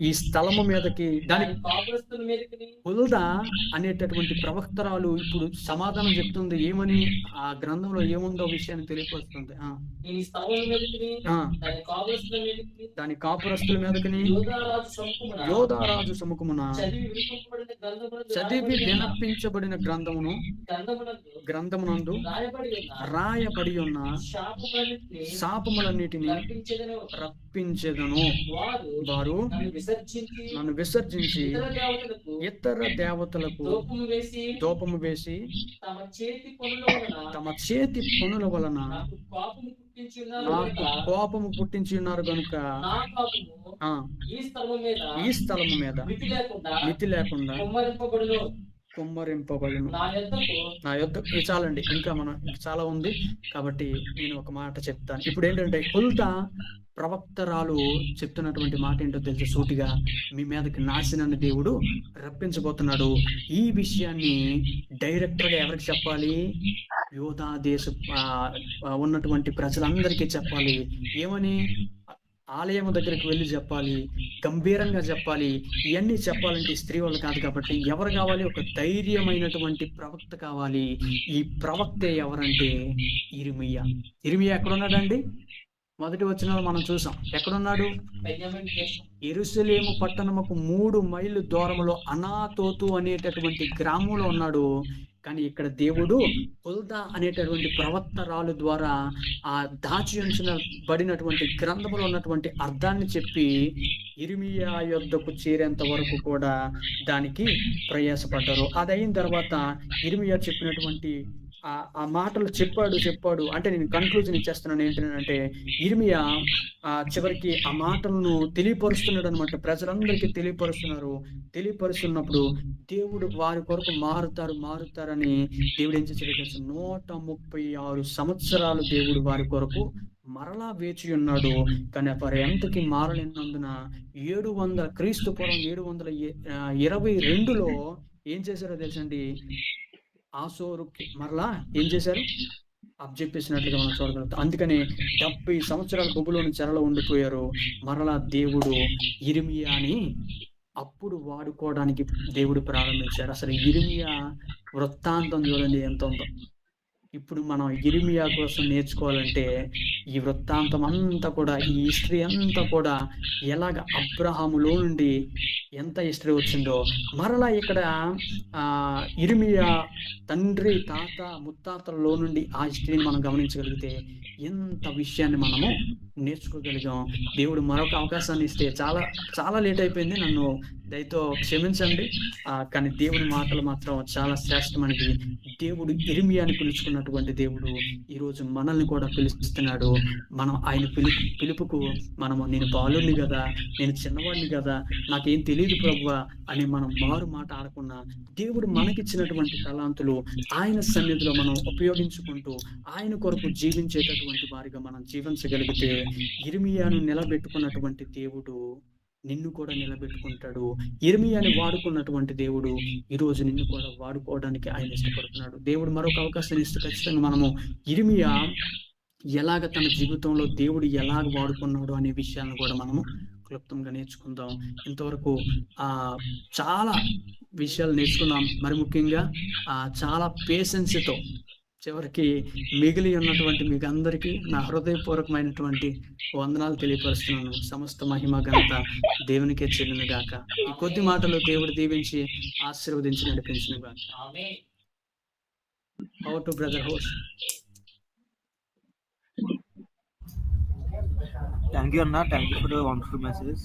ఈ స్థలము మీదకి దానికి హుల్దా అనేటటువంటి ప్రవక్తరాలు ఇప్పుడు సమాధానం చెప్తుంది. ఏమని? ఆ గ్రంథంలో ఏముందో విషయాన్ని తెలియపరుస్తుంది. దాని కాపురస్తుల మీదకి యోధారాజు సముఖమున చదివి వినిపించబడిన గ్రంథమునందు రాయబడి ఉన్న శాపములన్నిటిని రప్పించెదను. వారు నన్ను విసర్జించి ఇతర దేవతలకు ధూపము వేసి తమ చేతి పనుల వలన నాకు కోపము పుట్టించి ఉన్నారు గనుక ఈ స్థలము మీద మితి లేకుండా కుమ్మరింపబడును. నా యొద్దకు నా యొద్ద ఇది చాలండి, ఇంకా చాలా ఉంది కాబట్టి నేను ఒక మాట చెప్తాను. ఇప్పుడు ఏంటంటే హుల్దా ప్రవక్తరాలు చెప్తున్నటువంటి మాట ఏంటో తెలుసు సూటిగా, మీ మీదకి నాశనాన్ని దేవుడు రప్పించబోతున్నాడు. ఈ విషయాన్ని డైరెక్టర్ గా ఎవరికి చెప్పాలి? యోధా దేశ ఉన్నటువంటి ప్రజలందరికీ చెప్పాలి. ఏమని? ఆలయం దగ్గరికి వెళ్ళి చెప్పాలి, గంభీరంగా చెప్పాలి. ఇవన్నీ చెప్పాలంటే స్త్రీ వాళ్ళు కాదు కాబట్టి ఎవరు కావాలి? ఒక ధైర్యమైనటువంటి ప్రవక్త కావాలి. ఈ ప్రవక్త ఎవరంటే ఇర్మియా. ఇర్మియా ఎక్కడున్నాడండి? మొదటి వచనాలు మనం చూసాం. ఎక్కడున్నాడు? బెన్యామీను దేశం యెరూషలేము పట్టణముకు 3 మైళ్ళు దూరంలో అనాతోతు అనేటటువంటి గ్రామంలో ఉన్నాడు. కానీ ఇక్కడ దేవుడు హుల్దా అనేటటువంటి ప్రవక్తరాలు ద్వారా ఆ దాచి ఉంచబడినటువంటి గ్రంథంలో ఉన్నటువంటి అర్థాన్ని చెప్పి ఇర్మియా యొద్దకు చేరేంత వరకు కూడా దానికి ప్రయాసపడ్డారు. అది అయిన తర్వాత ఇర్మియా చెప్పినటువంటి ఆ మాటలు చెప్పాడు అంటే నేను కన్క్లూజన్ ఇచ్చేస్తున్నాను. ఏంటంటే ఇర్మియా చివరికి ఆ మాటలను తెలియపరుస్తున్నాడు అనమాట. ప్రజలందరికీ తెలియపరుస్తున్నప్పుడు దేవుడు వారి కొరకు మారుతారని దేవుడు ఏం చేశాడు తెలుసు? 136 సంవత్సరాలు దేవుడు వారి కొరకు మరలా వేచి ఉన్నాడు. కానీ వారు ఎంతకి మారలేనందున 700 క్రీస్తు పూర్వం 722లో ఏం చేశారో తెలుసండి? ఆసోరుకి మరలా ఏం చేశారు? అబ్జెక్టిసినట్లుగా మనం చూడగలుగుతాం. అందుకని 70 సంవత్సరాల బొబ్బులోని చెరలో ఉండిపోయారు. మరలా దేవుడు ఇర్మియాని అప్పుడు వాడుకోవడానికి దేవుడు ప్రారంభించారు. అసలు ఇర్మియా వృత్తాంతం చూడండి ఎంత ఉందో. ఇప్పుడు మనం ఇర్మియా కోసం నేర్చుకోవాలంటే ఈ వృత్తాంతం అంతా కూడా, ఈ హిస్టరీ అంతా కూడా ఎలాగ అబ్రహాములో నుండి ఎంత హిస్టరీ వచ్చిందో మరలా ఇక్కడ ఇర్మియా తండ్రి తాత ముత్తాతలలో నుండి ఆ హిస్టరీని మనం గమనించగలిగితే ఎంత విషయాన్ని మనము నేర్చుకోగలిగాం. దేవుడు మరొక అవకాశాన్ని ఇస్తే చాలా చాలా లేట్ అయిపోయింది, నన్ను దయతో క్షమించండి. కానీ దేవుడి మాటలు మాత్రం చాలా శ్రేష్టమైనది. దేవుడు ఇర్మియాని పిలుచుకున్నటువంటి దేవుడు ఈరోజు మనల్ని కూడా పిలుస్తున్నాడు. మనం ఆయన పిలుపుకు మనము నేను బాలుని కదా, నేను చిన్నవాడిని కదా, నాకేం తెలియదు ప్రభువా అని మనం మారు మాట ఆడకుండా దేవుడు మనకిచ్చినటువంటి తలాంతులు ఆయన సన్నిధిలో మనం ఉపయోగించుకుంటూ ఆయన కొరకు జీవించేటటువంటి వారిగా మనం జీవించగలిగితే ఇర్మియాను నిలబెట్టుకున్నటువంటి దేవుడు నిన్ను కూడా నిలబెట్టుకుంటాడు. ఇర్మియాని వాడుకున్నటువంటి దేవుడు ఈరోజు నిన్ను కూడా వాడుకోవడానికి ఆయన ఇష్టపడుతున్నాడు. దేవుడు మరొక అవకాశాన్ని ఇస్తే ఖచ్చితంగా మనము ఇర్మియా ఎలాగ తన జీవితంలో దేవుడు ఎలాగ వాడుకున్నాడు అనే విషయాలను కూడా మనము క్లుప్తంగా నేర్చుకుందాం. ఇంతవరకు చాలా విషయాలు నేర్చుకున్నాం. మరి ముఖ్యంగా చాలా పేషెన్స్తో చివరికి మిగిలి ఉన్నటువంటి మీకు అందరికీ నా హృదయపూర్వకమైనటువంటి వందనాలు తెలియపరుస్తున్నాను. సమస్త మహిమ ఘనత దేవునికే చెల్లును గాక. ఈ కొద్ది మాటలు దేవుడు దీవించి ఆశీర్వదించి నడిపించును గాక. ఆమేన్. How to brother host. Thank you, Anna. Thank you for the wonderful message.